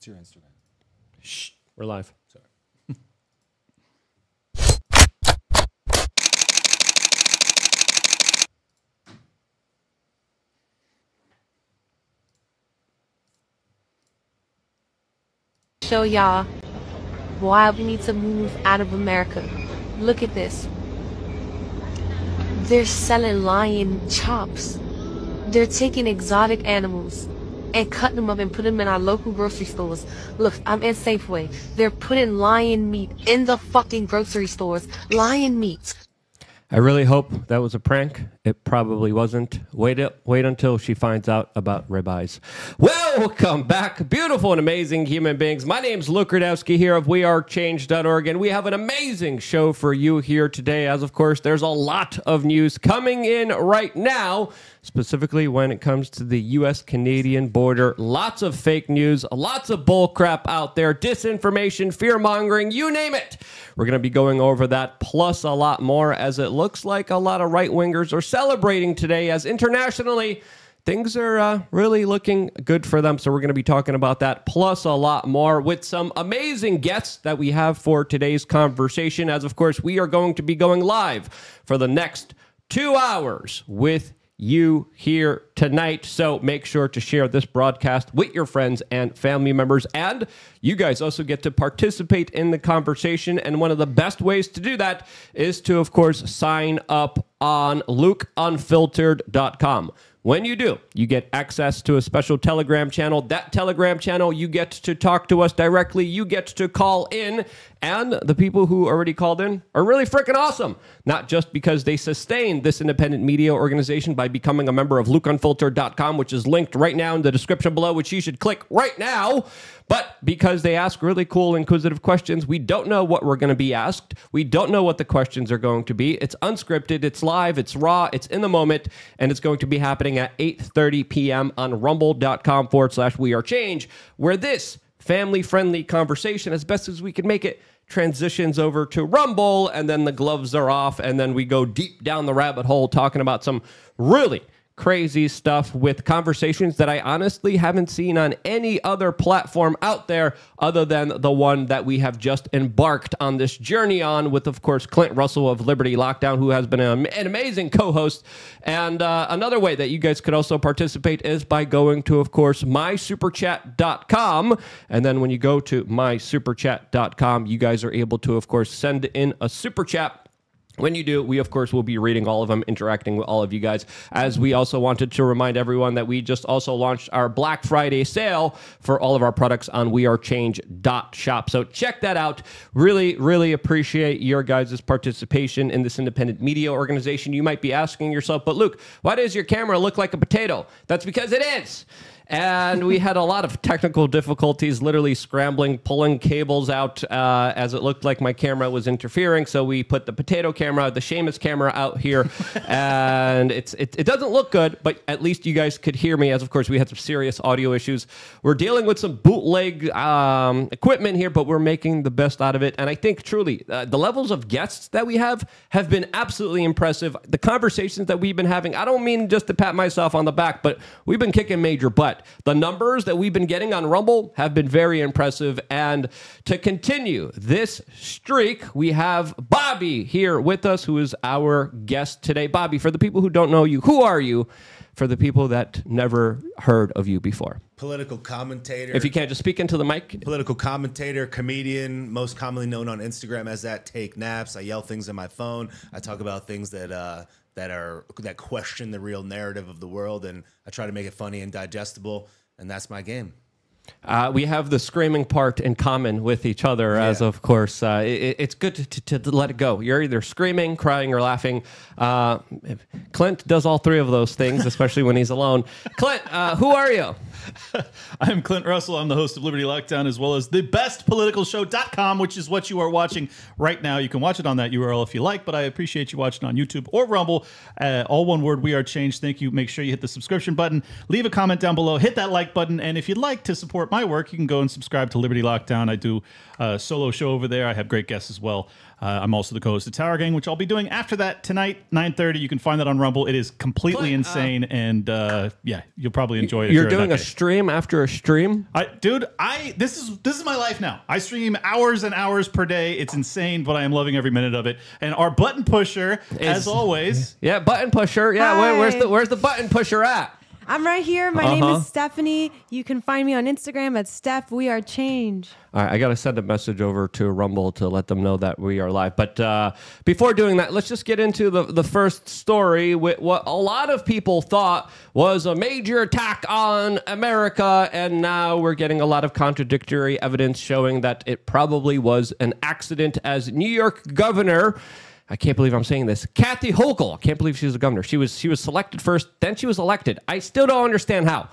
What's your Instagram? Shh, we're live. Sorry. Show y'all why we need to move out of America. Look at this. They're selling lion chops. They're taking exotic animals and cutting them up and putting them in our local grocery stores. Look, I'm in Safeway. They're putting lion meat in the fucking grocery stores. Lion meat. I really hope that was a prank. It probably wasn't. Wait until she finds out about ribeyes. Welcome back, beautiful and amazing human beings. My name's Luke Rudowski here of WeAreChange.org, and we have an amazing show for you here today, as of course there's a lot of news coming in right now, specifically when it comes to the U.S.-Canadian border. Lots of fake news, lots of bull crap out there, disinformation, fear-mongering, you name it. We're going to be going over that, plus a lot more, as it looks like a lot of right-wingers are celebrating today, as internationally things are really looking good for them. So we're going to be talking about that, plus a lot more, with some amazing guests that we have for today's conversation, as of course we are going to be going live for the next 2 hours with you here tonight. So make sure to share this broadcast with your friends and family members, and you guys also get to participate in the conversation. And one of the best ways to do that is to, of course, sign up on LukeUnfiltered.com. When you do, you get access to a special Telegram channel. That Telegram channel, you get to talk to us directly. You get to call in. And the people who already called in are really freaking awesome. Not just because they sustained this independent media organization by becoming a member of LukeUnfiltered.com, which is linked right now in the description below, which you should click right now, but because they ask really cool, inquisitive questions. We don't know what we're going to be asked. We don't know what the questions are going to be. It's unscripted, it's live, it's raw, it's in the moment, and it's going to be happening at 8:30 p.m. on rumble.com/wearechange, where this family-friendly conversation, as best as we can make it, transitions over to Rumble, and then the gloves are off, and then we go deep down the rabbit hole talking about some really crazy stuff with conversations that I honestly haven't seen on any other platform out there other than the one that we have just embarked on this journey on with, of course, Clint Russell of Liberty Lockdown, who has been an amazing co-host. And another way that you guys could also participate is by going to, of course, mysuperchat.com. And then when you go to mysuperchat.com, you guys are able to, of course, send in a super chat. When you do, we, of course, will be reading all of them, interacting with all of you guys. As we also wanted to remind everyone that we just also launched our Black Friday sale for all of our products on wearechange.shop. So check that out. Really, really appreciate your guys' participation in this independent media organization. You might be asking yourself, but Luke, why does your camera look like a potato? That's because it is. And we had a lot of technical difficulties, literally scrambling, pulling cables out as it looked like my camera was interfering. So we put the potato camera, the Seamus camera out here, and it doesn't look good, but at least you guys could hear me, as of course we had some serious audio issues. We're dealing with some bootleg equipment here, but we're making the best out of it. And I think truly the levels of guests that we have been absolutely impressive. The conversations that we've been having, I don't mean just to pat myself on the back, but we've been kicking major butt. The numbers that we've been getting on Rumble have been very impressive. And to continue this streak, we have Bobby here with us, who is our guest today. Bobby, for the people who don't know you, who are you? For the people that never heard of you before. Political commentator. If you can't just speak into the mic. Political commentator, comedian, most commonly known on Instagram as that Take Naps. I yell things in my phone. I talk about things that question the real narrative of the world, and I try to make it funny and digestible, and that's my game. We have the screaming part in common with each other, as of course. It's good to let it go. You're either screaming, crying, or laughing. Clint does all three of those things, especially when he's alone. Clint, who are you? I'm Clint Russell. I'm the host of Liberty Lockdown, as well as thebestpoliticalshow.com, which is what you are watching right now. You can watch it on that URL if you like, but I appreciate you watching on YouTube or Rumble. All one word, We Are Change. Thank you. Make sure you hit the subscription button. Leave a comment down below. Hit that like button. And if you'd like to support my work, you can go and subscribe to Liberty Lockdown. I do a solo show over there. I have great guests as well. I'm also the co-host of Tower Gang, which I'll be doing after that tonight, 9:30. You can find that on Rumble. It is completely insane, and yeah, you'll probably enjoy it. You're doing a stream after a stream? Dude, this is my life now. I stream hours and hours per day. It's insane, but I am loving every minute of it. And our button pusher, as always. Yeah, button pusher. Yeah, Hi. where's the button pusher at? I'm right here. My name is Stephanie. You can find me on Instagram at Steph We Are Change. All right, I got to send a message over to Rumble to let them know that we are live. But before doing that, let's just get into the first story with what a lot of people thought was a major attack on America, and now we're getting a lot of contradictory evidence showing that it probably was an accident, as New York Governor, I can't believe I'm saying this, Kathy Hochul, I can't believe she was a governor. She was selected first, then she was elected. I still don't understand how.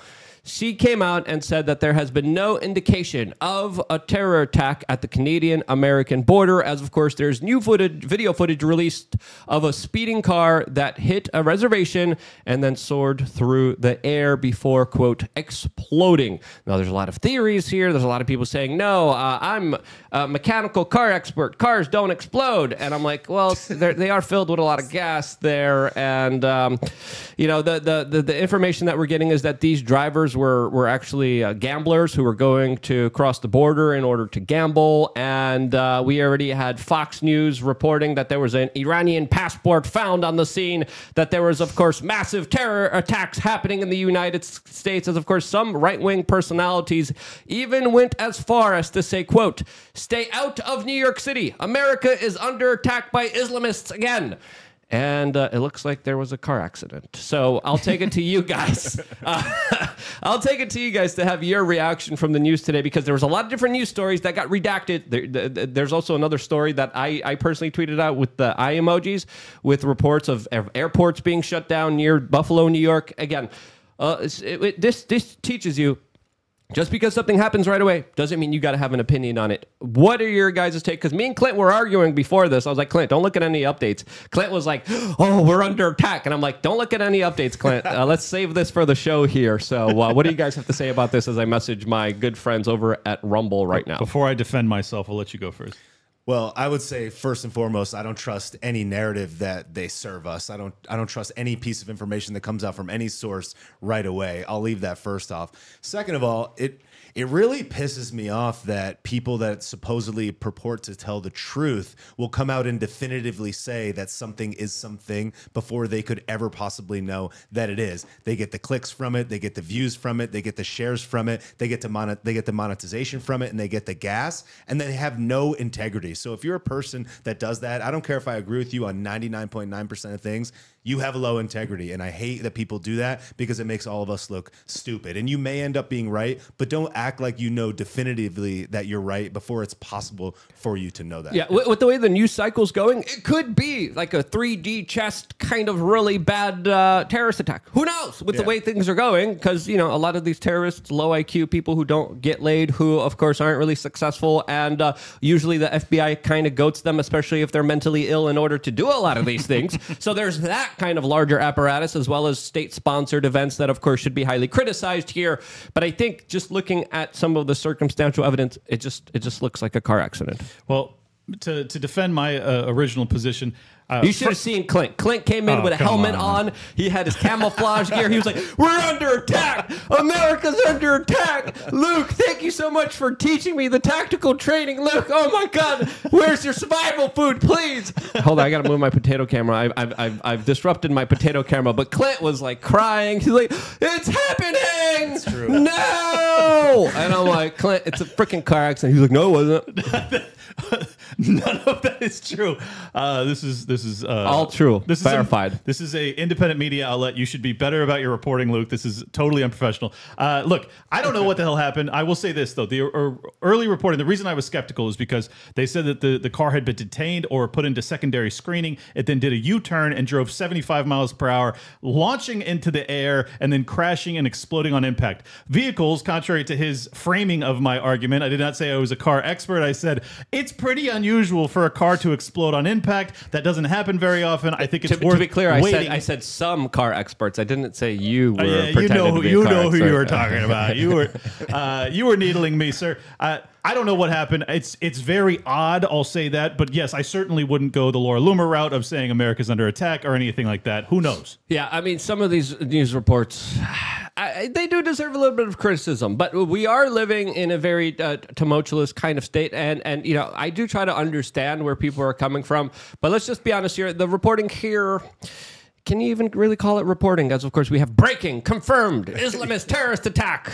She came out and said that there has been no indication of a terror attack at the Canadian-American border, as of course there's new video footage released of a speeding car that hit a reservation and then soared through the air before, quote, exploding. Now there's a lot of theories here. There's a lot of people saying, no, I'm a mechanical car expert. Cars don't explode. And I'm like, well, they are filled with a lot of gas there. And, you know, the information that we're getting is that these drivers were actually gamblers who were going to cross the border in order to gamble. And we already had Fox News reporting that there was an Iranian passport found on the scene, that there was, of course, massive terror attacks happening in the United States, as, of course, some right-wing personalities even went as far as to say, quote, stay out of New York City. America is under attack by Islamists again. And it looks like there was a car accident. So I'll take it to you guys. I'll take it to you guys to have your reaction from the news today, because there was a lot of different news stories that got redacted. There's also another story that I personally tweeted out with the eye emojis, with reports of airports being shut down near Buffalo, New York. Again, this teaches you, just because something happens right away doesn't mean you got to have an opinion on it. What are your guys' take? Because me and Clint were arguing before this. I was like, Clint, don't look at any updates. Clint was like, oh, we're under attack. And I'm like, don't look at any updates, Clint. Let's save this for the show here. So what do you guys have to say about this as I message my good friends over at Rumble right now? Before I defend myself, I'll let you go first. Well, I would say first and foremost, I don't trust any narrative that they serve us. I don't trust any piece of information that comes out from any source right away. I'll leave that first off. Second of all, it really pisses me off that people that supposedly purport to tell the truth will come out and definitively say that something is something before they could ever possibly know that it is. They get the clicks from it, they get the views from it, they get the shares from it, they get the monetization from it, and they get the gas, and they have no integrity. So if you're a person that does that, I don't care if I agree with you on 99.9% of things, you have a low integrity. And I hate that people do that, because it makes all of us look stupid. And you may end up being right, but don't act like you know definitively that you're right before it's possible for you to know that. Yeah, with the way the news cycle's going, it could be like a 3D chess kind of really bad terrorist attack. Who knows with the way things are going? Because, you know, a lot of these terrorists, low IQ people who don't get laid, who, of course, aren't really successful. And usually the FBI kind of goats them, especially if they're mentally ill, in order to do a lot of these things. So there's that kind of larger apparatus, as well as state-sponsored events that, of course, should be highly criticized here. But I think just looking at some of the circumstantial evidence, it just looks like a car accident. Well, to defend my original position, you should have seen Clint. Clint came in with a helmet on. He had his camouflage gear. He was like, we're under attack. America's under attack. Luke, thank you so much for teaching me the tactical training. Luke, oh my God, where's your survival food, please? Hold on, I got to move my potato camera. I've disrupted my potato camera. But Clint was like crying. He's like, it's happening. It's true. No. And I'm like, Clint, it's a freaking car accident. He's like, no, it wasn't. None of that is true. This is all true. This verified. This is a independent media outlet. You should be better about your reporting, Luke. This is totally unprofessional. Look, I don't know what the hell happened. I will say this though: the early reporting. The reason I was skeptical is because they said that the car had been detained or put into secondary screening. It then did a U-turn and drove 75 miles per hour, launching into the air and then crashing and exploding on impact. Vehicles, contrary to his framing of my argument, I did not say I was a car expert. I said it's pretty unusual for a car to explode on impact. That doesn't happen very often. I think it's To worth be clear, waiting. I said some car experts. I didn't say you were. Yeah, you pretending know to who be a you car know who you expert. were talking about. You were needling me, sir. I don't know what happened. It's very odd. I'll say that, but yes, I certainly wouldn't go the Laura Loomer route of saying America's under attack or anything like that. Who knows? Yeah, I mean, some of these news reports, they do deserve a little bit of criticism, but we are living in a very tumultuous kind of state, and you know, I do try to understand where people are coming from, but let's just be honest here. The reporting here, can you even really call it reporting? As of course we have breaking, confirmed, Islamist terrorist attack.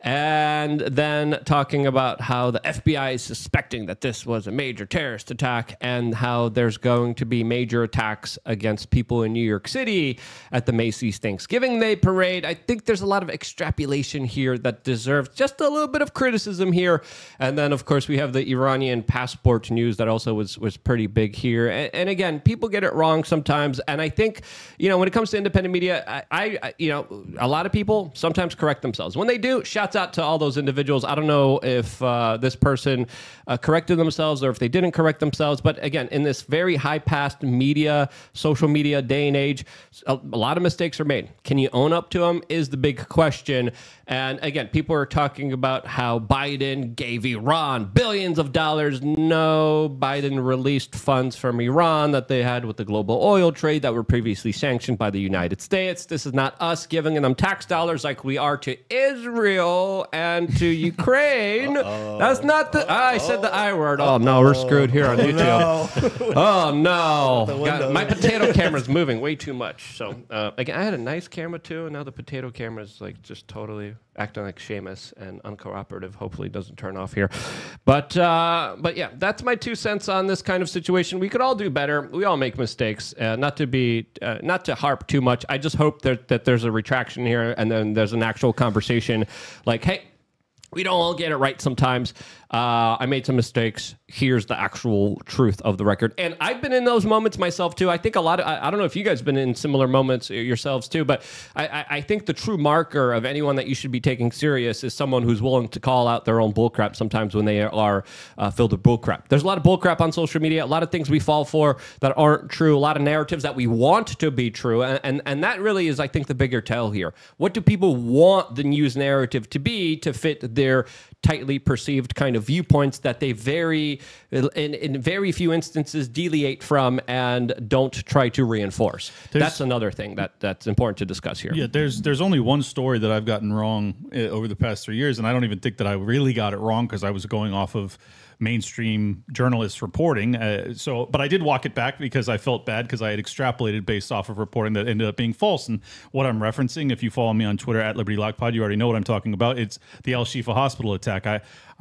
And then talking about how the FBI is suspecting that this was a major terrorist attack and how there's going to be major attacks against people in New York City at the Macy's Thanksgiving Day parade. I think there's a lot of extrapolation here that deserves just a little bit of criticism here. And then, of course, we have the Iranian passport news that also was pretty big here. And again, people get it wrong sometimes. And I think, you know, when it comes to independent media, you know, a lot of people sometimes correct themselves. When they do, shouts out to all those individuals. I don't know if this person corrected themselves or if they didn't correct themselves. But again, in this very high-paced media, social media day and age, a lot of mistakes are made. Can you own up to them is the big question. And again, people are talking about how Biden gave Iran billions of dollars. No, Biden released funds from Iran that they had with the global oil trade that were previously sanctioned by the United States. This is not us giving them tax dollars like we are to Israel and to Ukraine. That's not the... I said the I word. Oh, no, we're screwed here on YouTube. Oh, no. God, my potato camera's moving way too much. So, again, I had a nice camera, too, and now the potato camera's like just totally acting like Seamus and uncooperative. Hopefully it doesn't turn off here. But yeah, that's my 2 cents on this kind of situation. We could all do better. We all make mistakes. Not to harp too much. I just hope that there's a retraction here and then there's an actual conversation like, hey, we don't all get it right sometimes. I made some mistakes. Here's the actual truth of the record. And I've been in those moments myself, too. I think a lot of, I don't know if you guys have been in similar moments yourselves, too, but I think the true marker of anyone that you should be taking serious is someone who's willing to call out their own bullcrap sometimes when they are filled with bullcrap. There's a lot of bullcrap on social media, a lot of things we fall for that aren't true, a lot of narratives that we want to be true. And that really is, I think, the bigger tell here. What do people want the news narrative to be to fit their tightly perceived kind of viewpoints that they in very few instances deviate from and don't try to reinforce? That's another thing that's important to discuss here. Yeah, there's only one story that I've gotten wrong over the past 3 years, and I don't even think that I really got it wrong because I was going off of mainstream journalists reporting. But I did walk it back because I felt bad because I had extrapolated based off of reporting that ended up being false. And what I'm referencing, if you follow me on Twitter at Liberty Lock Pod, you already know what I'm talking about. It's the Al Shifa hospital attack.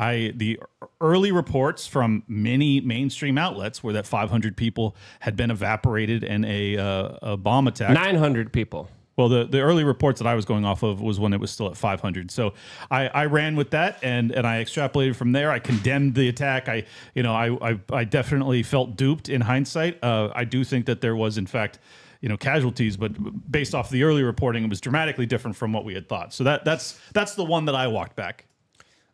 The early reports from many mainstream outlets were that 500 people had been evaporated in a bomb attack. 900 people. Well, the early reports that I was going off of was when it was still at 500. So I ran with that and I extrapolated from there. I condemned the attack. I definitely felt duped in hindsight. I do think that there was, in fact, casualties, but based off the early reporting, it was dramatically different from what we had thought. So that's the one that I walked back.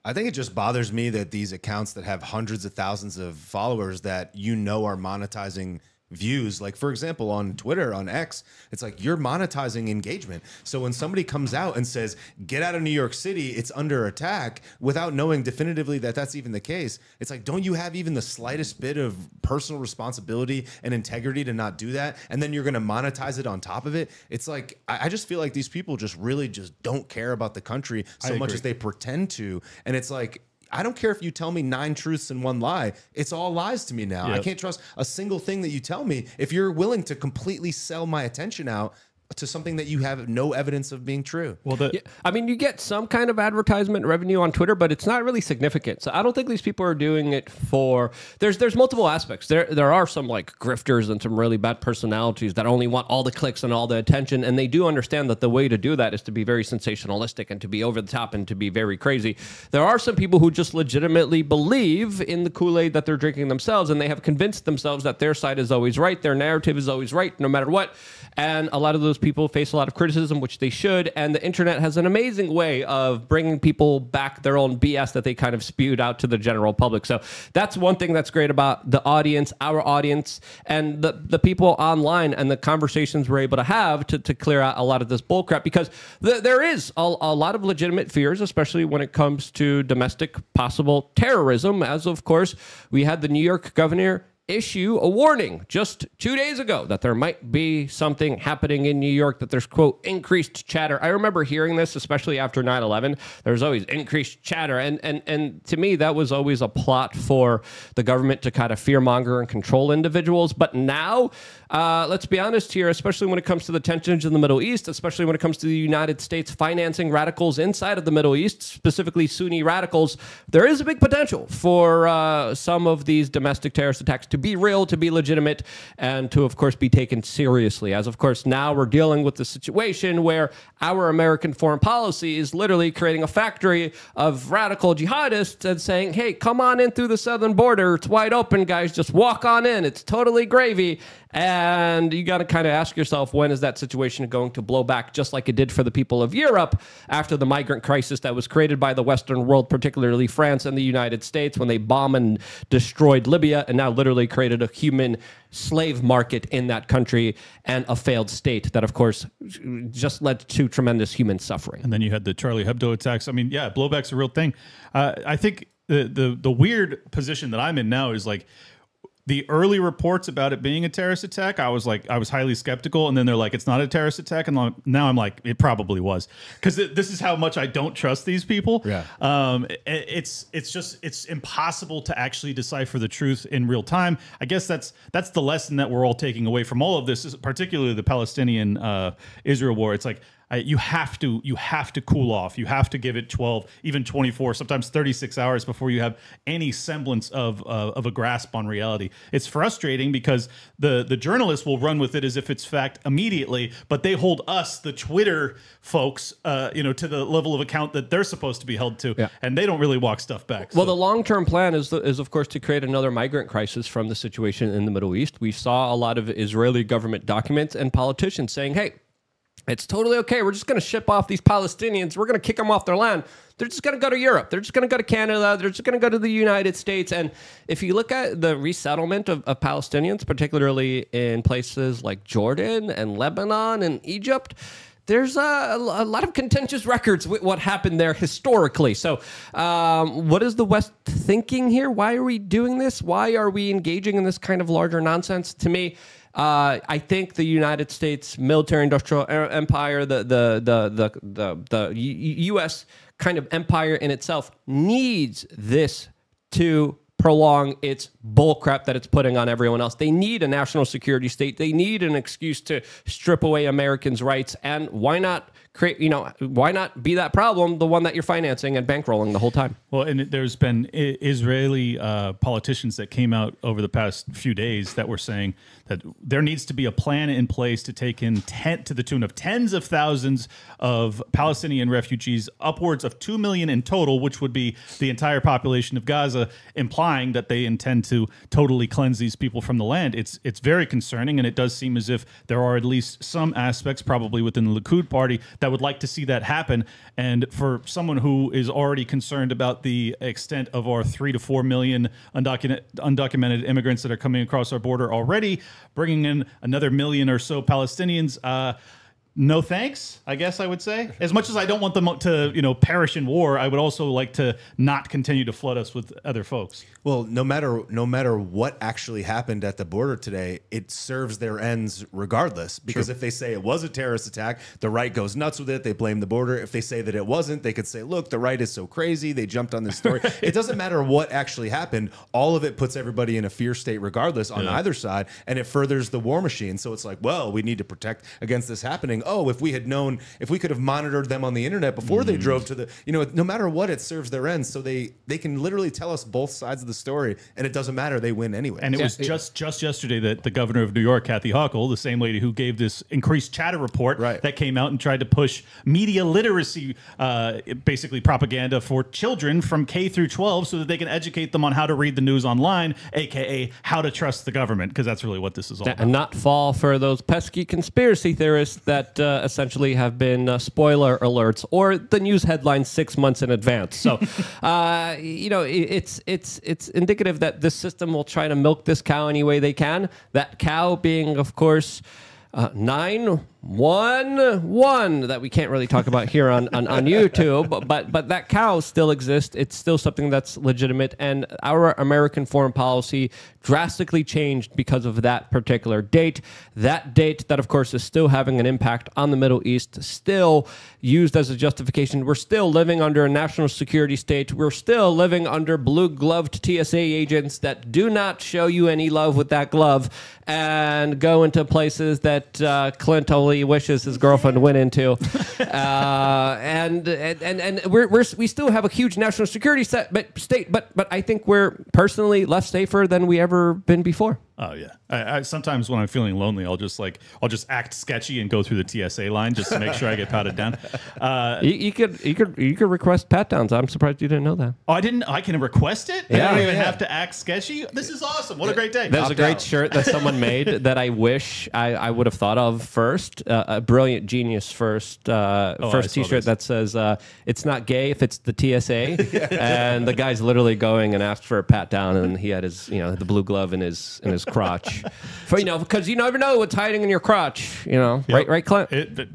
I think it just bothers me that these accounts that have hundreds of thousands of followers that are monetizing views, like for example on Twitter, on X, it's like you're monetizing engagement. So when somebody comes out and says get out of New York City, it's under attack, without knowing definitively that that's even the case, it's like, don't you have even the slightest bit of personal responsibility and integrity to not do that? And then you're going to monetize it on top of it. It's like, I just feel like these people just really just don't care about the country so much as they pretend to. And it's like, I don't care if you tell me 9 truths and 1 lie. It's all lies to me now. Yep. I can't trust a single thing that you tell me. If you're willing to completely sell my attention out to something that you have no evidence of being true. Well, I mean, you get some kind of advertisement revenue on Twitter, but it's not really significant. So I don't think these people are doing it for... There's multiple aspects. There are some like grifters and some really bad personalities that only want all the clicks and all the attention, and they do understand that the way to do that is to be very sensationalistic and to be over the top and to be very crazy. There are some people who just legitimately believe in the Kool-Aid that they're drinking themselves, and they have convinced themselves that their side is always right, their narrative is always right, no matter what. And a lot of those those people face a lot of criticism, which they should. And the internet has an amazing way of bringing people back their own BS that they kind of spewed out to the general public. So that's one thing that's great about the audience, our audience, and the people online and the conversations we're able to have to clear out a lot of this bullcrap, because there is a lot of legitimate fears, especially when it comes to domestic possible terrorism, as of course we had the New York governor issue a warning just 2 days ago that there might be something happening in New York, that there's, quote, increased chatter. I remember hearing this, especially after 9/11. There's always increased chatter. And to me, that was always a plot for the government to kind of fearmonger and control individuals. But now, let's be honest here, especially when it comes to the tensions in the Middle East, especially when it comes to the United States financing radicals inside of the Middle East, specifically Sunni radicals, there is a big potential for some of these domestic terrorist attacks to be real, to be legitimate, and to, of course, be taken seriously. As, of course, now we're dealing with the situation where our American foreign policy is literally creating a factory of radical jihadists and saying, hey, come on in through the southern border. It's wide open, guys. Just walk on in. It's totally gravy. And you got to kind of ask yourself, when is that situation going to blow back, just like it did for the people of Europe after the migrant crisis that was created by the Western world, particularly France and the United States, when they bombed and destroyed Libya and now literally created a human slave market in that country and a failed state that, of course, just led to tremendous human suffering. And then you had the Charlie Hebdo attacks. I mean, yeah, blowback's a real thing. I think the weird position that I'm in now is like, the early reports about it being a terrorist attack, I was highly skeptical, and then they're like, it's not a terrorist attack, and now I'm like, it probably was, because this is how much I don't trust these people. Yeah. It's impossible to actually decipher the truth in real time. I guess that's the lesson that we're all taking away from all of this, particularly the Palestinian Israel war. It's like, you have to cool off. You have to give it 12, even 24, sometimes 36 hours before you have any semblance of a grasp on reality. It's frustrating because the journalists will run with it as if it's fact immediately, but they hold us, the Twitter folks, to the level of account that they're supposed to be held to, and they don't really walk stuff back. Well, the long-term plan is of course to create another migrant crisis from the situation in the Middle East. We saw a lot of Israeli government documents and politicians saying, hey, it's totally okay. We're just going to ship off these Palestinians. We're going to kick them off their land. They're just going to go to Europe. They're just going to go to Canada. They're just going to go to the United States. And if you look at the resettlement of Palestinians, particularly in places like Jordan and Lebanon and Egypt, there's a lot of contentious records with what happened there historically. So what is the West thinking here? Why are we doing this? Why are we engaging in this kind of larger nonsense? To me, I think the United States military-industrial empire, the U.S. kind of empire in itself, needs this to prolong its bullcrap that it's putting on everyone else. They need a national security state. They need an excuse to strip away Americans' rights. And why not create, why not be that problem, the one that you're financing and bankrolling the whole time? Well, and there's been Israeli politicians that came out over the past few days that were saying that there needs to be a plan in place to take in to the tune of tens of thousands of Palestinian refugees, upwards of 2 million in total, which would be the entire population of Gaza, implying that they intend to totally cleanse these people from the land. It's very concerning, and it does seem as if there are at least some aspects, probably within the Likud party, that would like to see that happen. And for someone who is already concerned about the extent of our 3 to 4 million undocumented immigrants that are coming across our border already, bringing in another million or so Palestinians, no thanks, I guess I would say. As much as I don't want them to, perish in war, I would also like to not continue to flood us with other folks. Well, no matter what actually happened at the border today, it serves their ends regardless. Because if they say it was a terrorist attack, the right goes nuts with it. They blame the border. If they say that it wasn't, they could say, look, the right is so crazy. They jumped on this story. It doesn't matter what actually happened. All of it puts everybody in a fear state regardless on either side, and it furthers the war machine. So it's like, well, we need to protect against this happening. oh, if we could have monitored them on the internet before they drove to the, no matter what, it serves their ends. So they can literally tell us both sides of the story, and it doesn't matter. They win anyway. And it was just yesterday that the governor of New York, Kathy Hochul, the same lady who gave this increased chatter report that came out and tried to push media literacy, basically propaganda for children from K through 12 so that they can educate them on how to read the news online, aka how to trust the government, because that's really what this is all about. And not fall for those pesky conspiracy theorists that essentially have been spoiler alerts or the news headlines 6 months in advance. So, it's indicative that this system will try to milk this cow any way they can. That cow being, of course, 911 that we can't really talk about here on YouTube, but that cow still exists. It's still something that's legitimate, and our American foreign policy drastically changed because of that particular date. That date that, of course, is still having an impact on the Middle East, still used as a justification. We're still living under a national security state. We're still living under blue-gloved TSA agents that do not show you any love with that glove and go into places that Clint only wishes his girlfriend went into, and we still have a huge national security state, but I think we're personally less safer than we ever been before. Oh yeah. I sometimes when I'm feeling lonely, I'll just act sketchy and go through the TSA line just to make sure I get patted down. You could request pat downs. I'm surprised you didn't know that. Oh, I didn't. I can request it. Yeah. I don't even have to act sketchy. This is awesome. What a great day. There's a great shirt that someone made that I wish I would have thought of first. A brilliant genius first T-shirt that says "It's not gay if it's the TSA," and the guy's literally going and asked for a pat down, and he had his the blue glove in his crotch, because you never know what's hiding in your crotch. Right, Clint?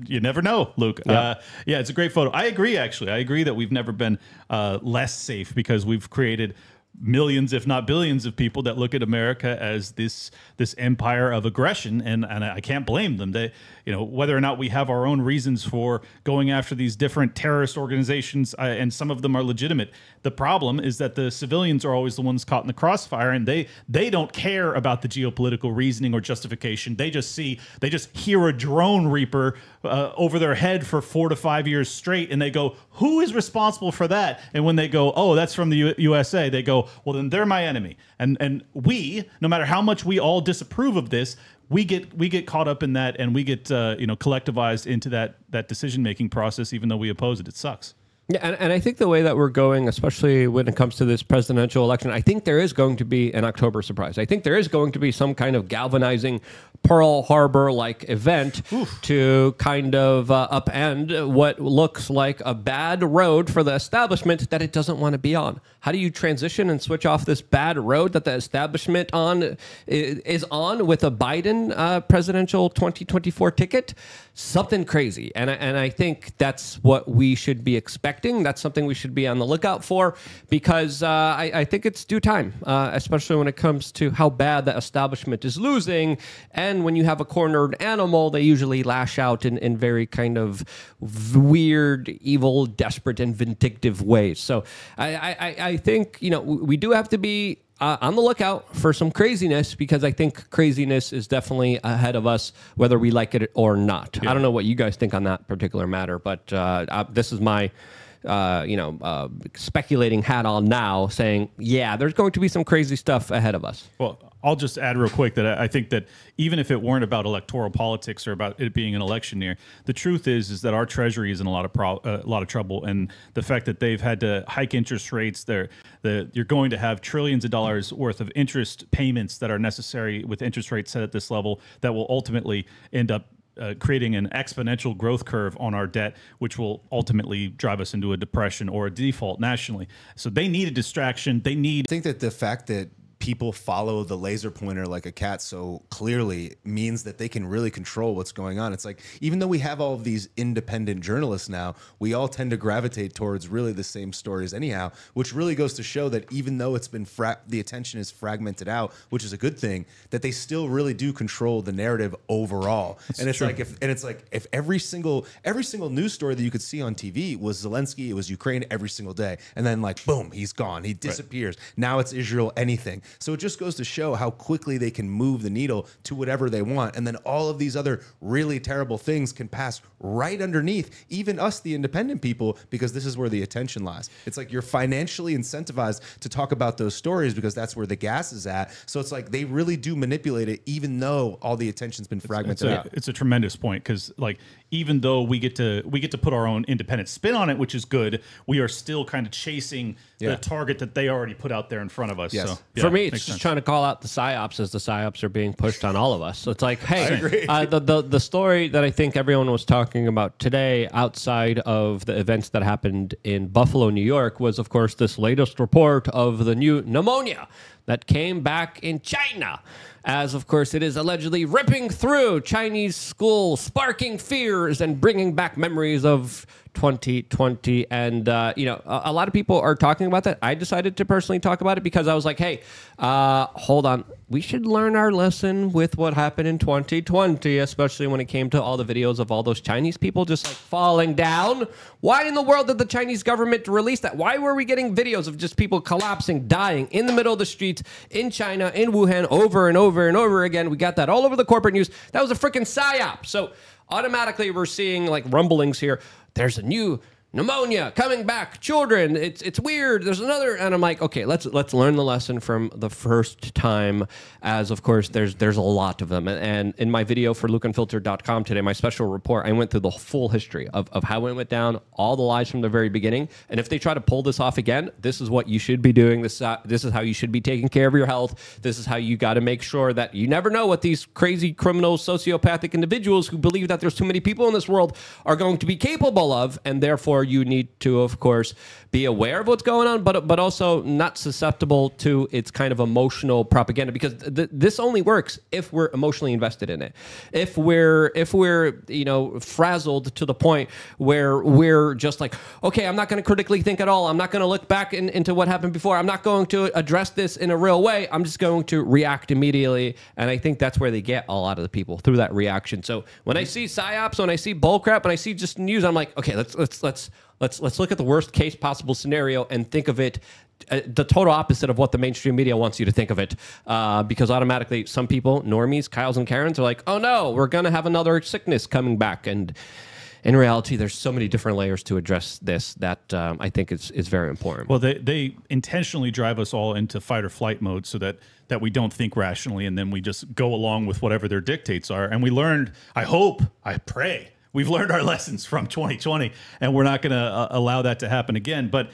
You never know, Luke. Yep. Yeah, it's a great photo. I agree. Actually, I agree that we've never been less safe because we've created millions, if not billions, of people that look at America as this empire of aggression, and I can't blame them. They, whether or not we have our own reasons for going after these different terrorist organizations, and some of them are legitimate. The problem is that the civilians are always the ones caught in the crossfire, and they don't care about the geopolitical reasoning or justification. They just hear a drone reaper over their head for 4 to 5 years straight, and they go, "Who is responsible for that?" And when they go, "Oh, that's from the USA," they go, "Well, then they're my enemy." And we, no matter how much we all disapprove of this, we get caught up in that, and we get collectivized into that decision making process, even though we oppose it. It sucks. Yeah, and I think the way that we're going, especially when it comes to this presidential election, I think there is going to be an October surprise. I think there is going to be some kind of galvanizing Pearl Harbor-like event to kind of upend what looks like a bad road for the establishment that it doesn't want to be on. How do you transition and switch off this bad road that the establishment is on with a Biden presidential 2024 ticket? Something crazy. And I think that's what we should be expecting. That's something we should be on the lookout for, because I think it's due time, especially when it comes to how bad the establishment is losing. And when you have a cornered animal, they usually lash out in very kind of weird, evil, desperate, and vindictive ways. So I think, we do have to be on the lookout for some craziness, because I think craziness is definitely ahead of us, whether we like it or not. Yeah. I don't know what you guys think on that particular matter, but this is my speculating hat on now, saying, yeah, there's going to be some crazy stuff ahead of us. Well, I'll just add real quick that I think that even if it weren't about electoral politics or about it being an election year, the truth is that our Treasury is in a lot of trouble, and the fact that they've had to hike interest rates, you're going to have trillions of dollars worth of interest payments that are necessary with interest rates set at this level that will ultimately end up creating an exponential growth curve on our debt, which will ultimately drive us into a depression or a default nationally. So they need a distraction. I think that the fact that people follow the laser pointer like a cat so clearly means that they can really control what's going on. It's like, even though we have all of these independent journalists now, we all tend to gravitate towards really the same stories anyhow, which really goes to show that even though it's been the attention is fragmented out, which is a good thing, that they still really do control the narrative overall. And it's like if every single news story that you could see on TV was Zelensky, it was Ukraine every single day, and then boom, he's gone, he disappears. Right. Now it's Israel, anything. So it just goes to show how quickly they can move the needle to whatever they want. And then all of these other really terrible things can pass right underneath even us, the independent people, because this is where the attention lies. It's like you're financially incentivized to talk about those stories because that's where the gas is at. So it's like they really do manipulate it, even though all the attention's been fragmented out. It's a tremendous point, because like even though we get to put our own independent spin on it, which is good, we are still kind of chasing the target that they already put out there in front of us. Yes. So For me, it's just trying to call out the psyops as the psyops are being pushed on all of us. So it's like, hey, the story that I think everyone was talking about today outside of the events that happened in Buffalo, New York, was, of course, this latest report of the new pneumonia that came back in China, as, of course, it is allegedly ripping through Chinese schools, sparking fears and bringing back memories of 2020. And, a lot of people are talking about that. I decided to personally talk about it because I was like, hey, hold on. We should learn our lesson with what happened in 2020, especially when it came to all the videos of all those Chinese people just like falling down. Why in the world did the Chinese government release that? Why were we getting videos of just people collapsing, dying in the middle of the streets in China, in Wuhan, over and over and over again? We got that all over the corporate news. That was a freaking psyop. So automatically we're seeing like rumblings here. There's a new pneumonia coming back, children. It's weird. There's another, and I'm like, okay, let's learn the lesson from the first time. As of course, there's a lot of them. And in my video for lukeunfiltered.com today, my special report, I went through the full history of how it went down, all the lies from the very beginning. And if they try to pull this off again, this is what you should be doing. This is how you should be taking care of your health. This is how you got to make sure that you never know what these crazy criminal sociopathic individuals who believe that there's too many people in this world are going to be capable of, and therefore you need to, of course, be aware of what's going on, but also not susceptible to its kind of emotional propaganda, because this only works if we're emotionally invested in it. If we're frazzled to the point where we're just like, okay, I'm not going to critically think at all. I'm not going to look back into what happened before. I'm not going to address this in a real way. I'm just going to react immediately. And I think that's where they get a lot of the people, through that reaction. So when I see psyops, when I see bullcrap, when I see just news, I'm like, okay, let's look at the worst case possible scenario and think of it the total opposite of what the mainstream media wants you to think of it. Because automatically some people, normies, Kyles and Karens, are like, oh no, we're going to have another sickness coming back. And in reality, there's so many different layers to address this that I think is very important. Well, they intentionally drive us all into fight or flight mode so that we don't think rationally, and then we just go along with whatever their dictates are. And we learned, I hope, I pray, we've learned our lessons from 2020, and we're not going to allow that to happen again. But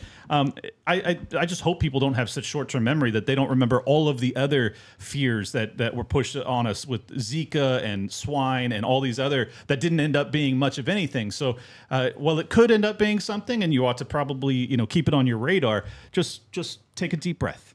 I just hope people don't have such short-term memory that they don't remember all of the other fears that were pushed on us with Zika and swine and all these other that didn't end up being much of anything. So while it could end up being something, and you ought to probably keep it on your radar, just take a deep breath.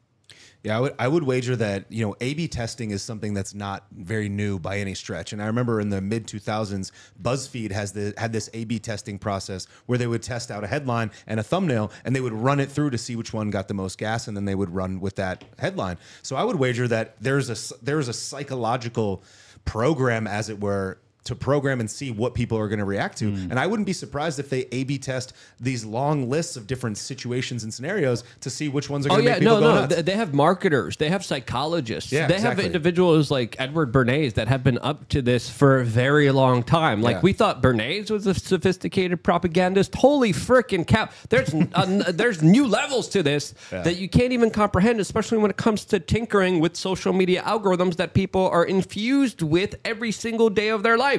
Yeah, I would wager that, A/B testing is something that's not very new by any stretch. And I remember in the mid-2000s, BuzzFeed had this A/B testing process where they would test out a headline and a thumbnail, and they would run it through to see which one got the most gas, and then they would run with that headline. So I would wager that there's a psychological program, as it were, to program and see what people are going to react to. And I wouldn't be surprised if they A/B test these long lists of different situations and scenarios to see which ones are going to make people go nuts. They have marketers. They have psychologists. Yeah, they have individuals like Edward Bernays that have been up to this for a very long time. Like, we thought Bernays was a sophisticated propagandist. Holy frickin' cow. There's new levels to this that you can't even comprehend, especially when it comes to tinkering with social media algorithms that people are infused with every single day of their life.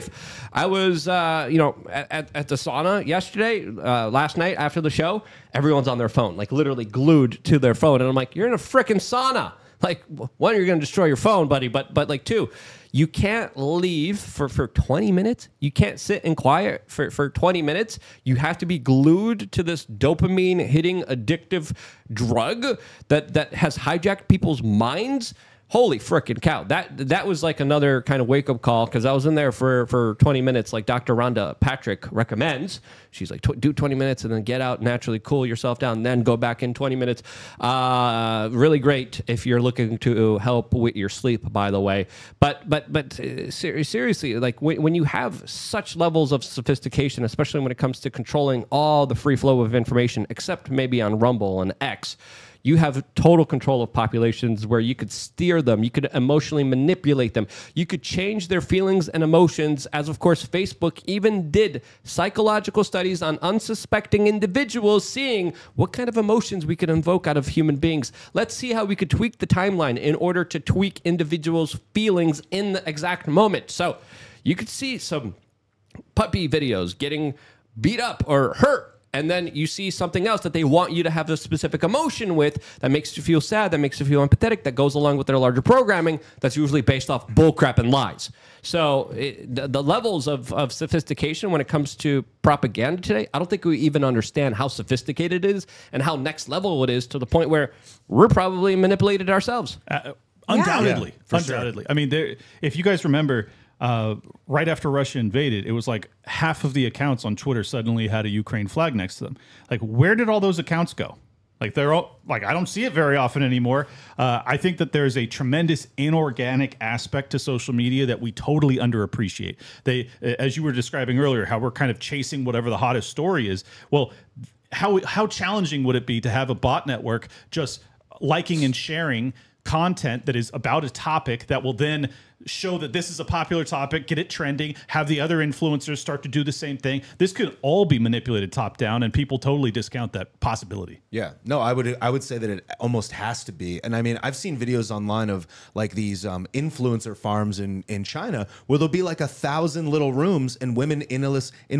I was, at the sauna yesterday, last night after the show. Everyone's on their phone, like literally glued to their phone. And I'm like, you're in a freaking sauna. Like, one, you're going to destroy your phone, buddy. But like, two, you can't leave for 20 minutes. You can't sit in quiet for 20 minutes. You have to be glued to this dopamine hitting addictive drug that has hijacked people's minds. Holy frickin' cow. That was like another kind of wake-up call, because I was in there for 20 minutes like Dr. Rhonda Patrick recommends. She's like, do 20 minutes and then get out, naturally cool yourself down, and then go back in 20 minutes. Really great if you're looking to help with your sleep, by the way. But seriously, like when you have such levels of sophistication, especially when it comes to controlling all the free flow of information, except maybe on Rumble and X, you have total control of populations where you could steer them, you could emotionally manipulate them, you could change their feelings and emotions, as of course Facebook even did psychological studies on unsuspecting individuals, seeing what kind of emotions we could invoke out of human beings. Let's see how we could tweak the timeline in order to tweak individuals' feelings in the exact moment. So you could see some puppy videos getting beat up or hurt, and then you see something else that they want you to have a specific emotion with that makes you feel sad, that makes you feel empathetic, that goes along with their larger programming that's usually based off bullcrap and lies. So the levels of sophistication when it comes to propaganda today, I don't think we even understand how sophisticated it is and how next level it is, to the point where we're probably manipulated ourselves. Undoubtedly. Yeah, for Undoubtedly. Sure. I mean, if you guys remember, right after Russia invaded, it was like half of the accounts on Twitter suddenly had a Ukraine flag next to them. Like, where did all those accounts go? Like, they're all like, I don't see it very often anymore. I think that there's a tremendous inorganic aspect to social media that we totally underappreciate. They, as you were describing earlier, how we're kind of chasing whatever the hottest story is. Well, how challenging would it be to have a bot network just liking and sharing content that is about a topic that will then show that this is a popular topic, get it trending, have the other influencers start to do the same thing. This could all be manipulated top down, and people totally discount that possibility. Yeah, no, I would say that it almost has to be. And I mean, I've seen videos online of like these influencer farms in China where there'll be like 1,000 little rooms and women in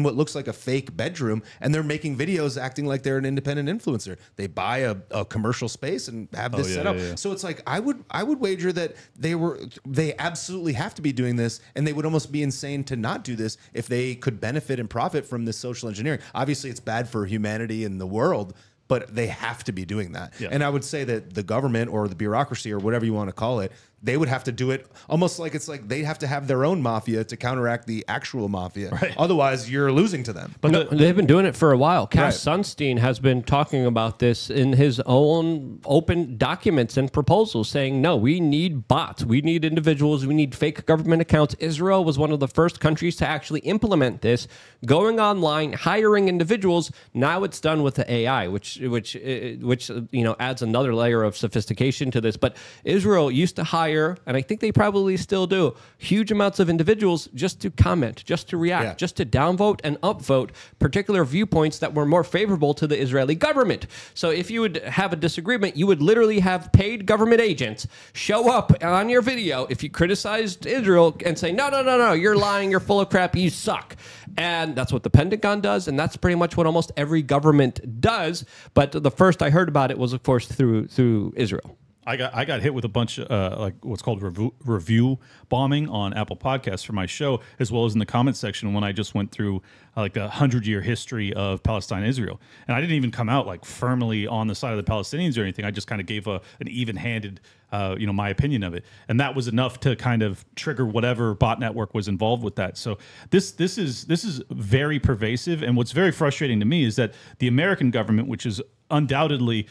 what looks like a fake bedroom, and they're making videos acting like they're an independent influencer. They buy a commercial space and have this set up. Yeah. So it's like I would wager that they absolutely have to be doing this, and they would almost be insane to not do this if they could benefit and profit from this social engineering. Obviously, it's bad for humanity and the world, but they have to be doing that. Yeah. And I would say that the government or the bureaucracy or whatever you want to call it, they would have to do it almost like it's like they have to have their own mafia to counteract the actual mafia. Right. Otherwise, you're losing to them. But they've been doing it for a while. Cass Sunstein has been talking about this in his own open documents and proposals, saying, no, we need bots. We need individuals. We need fake government accounts. Israel was one of the first countries to actually implement this, going online, hiring individuals. Now it's done with the AI, which adds another layer of sophistication to this. But Israel used to hire, and I think they probably still do, huge amounts of individuals just to comment, just to react, just to downvote and upvote particular viewpoints that were more favorable to the Israeli government. So if you would have a disagreement, you would literally have paid government agents show up on your video if you criticized Israel and say, no, you're lying, you're full of crap, you suck. And that's what the Pentagon does, and that's pretty much what almost every government does. But the first I heard about it was, of course, through Israel. I got hit with a bunch of like what's called review bombing on Apple Podcasts for my show, as well as in the comment section when I just went through like the 100-year history of Palestine, Israel, and I didn't even come out like firmly on the side of the Palestinians or anything. I just kind of gave an even-handed, my opinion of it, and that was enough to kind of trigger whatever bot network was involved with that. So this is very pervasive, and what's very frustrating to me is that the American government, which is undoubtedly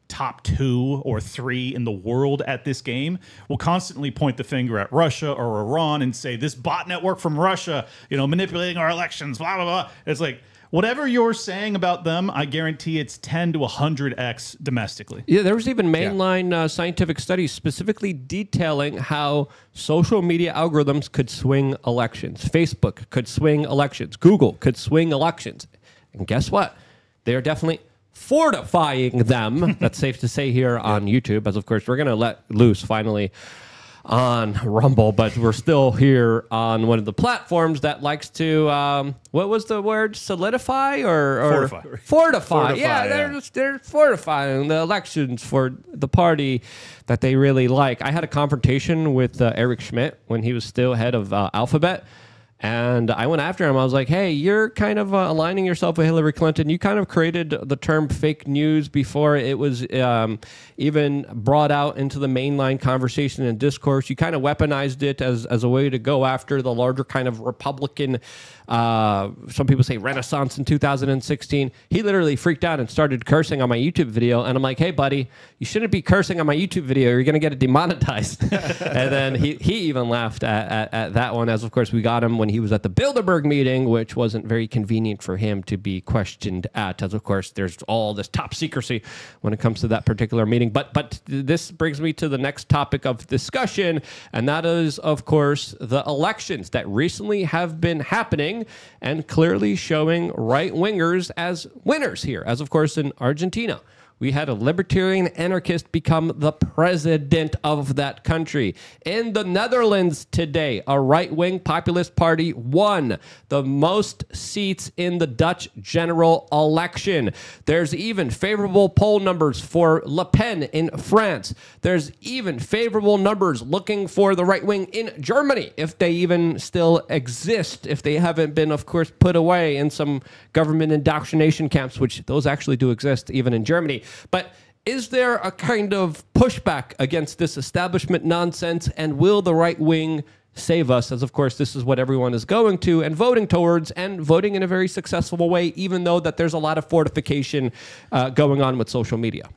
top 2 or 3 in the world at this game, will constantly point the finger at Russia or Iran and say, this bot network from Russia, manipulating our elections, blah, blah, blah. It's like, whatever you're saying about them, I guarantee it's 10 to 100x domestically. Yeah, there was even mainline scientific studies specifically detailing how social media algorithms could swing elections. Facebook could swing elections. Google could swing elections. And guess what? They are definitely fortifying them. That's safe to say here on YouTube, as of course we're going to let loose finally on Rumble, but we're still here on one of the platforms that likes to what was the word, solidify or fortify. Yeah, they're fortifying the elections for the party that they really like. I had a confrontation with Eric Schmidt when he was still head of Alphabet. And I went after him. I was like, hey, you're kind of aligning yourself with Hillary Clinton. You kind of created the term fake news before it was even brought out into the mainline conversation and discourse. You kind of weaponized it as a way to go after the larger kind of Republican, some people say renaissance in 2016. He literally freaked out and started cursing on my YouTube video. And I'm like, hey, buddy, you shouldn't be cursing on my YouTube video. You're going to get it demonetized. And then he even laughed at that one, as of course we got him when when he was at the Bilderberg meeting, which wasn't very convenient for him to be questioned at, as of course there's all this top secrecy when it comes to that particular meeting. But this brings me to the next topic of discussion, and that is, of course, the elections that recently have been happening and clearly showing right-wingers as winners here, as of course in Argentina. We had a libertarian anarchist become the president of that country. In the Netherlands today, a right-wing populist party won the most seats in the Dutch general election. There's even favorable poll numbers for Le Pen in France. There's even favorable numbers looking for the right wing in Germany, if they even still exist, if they haven't been, of course, put away in some government indoctrination camps, which those actually do exist even in Germany. But is there a kind of pushback against this establishment nonsense, and will the right wing save us? As of course, this is what everyone is going to and voting towards, and voting in a very successful way, even though that there's a lot of fortification going on with social media.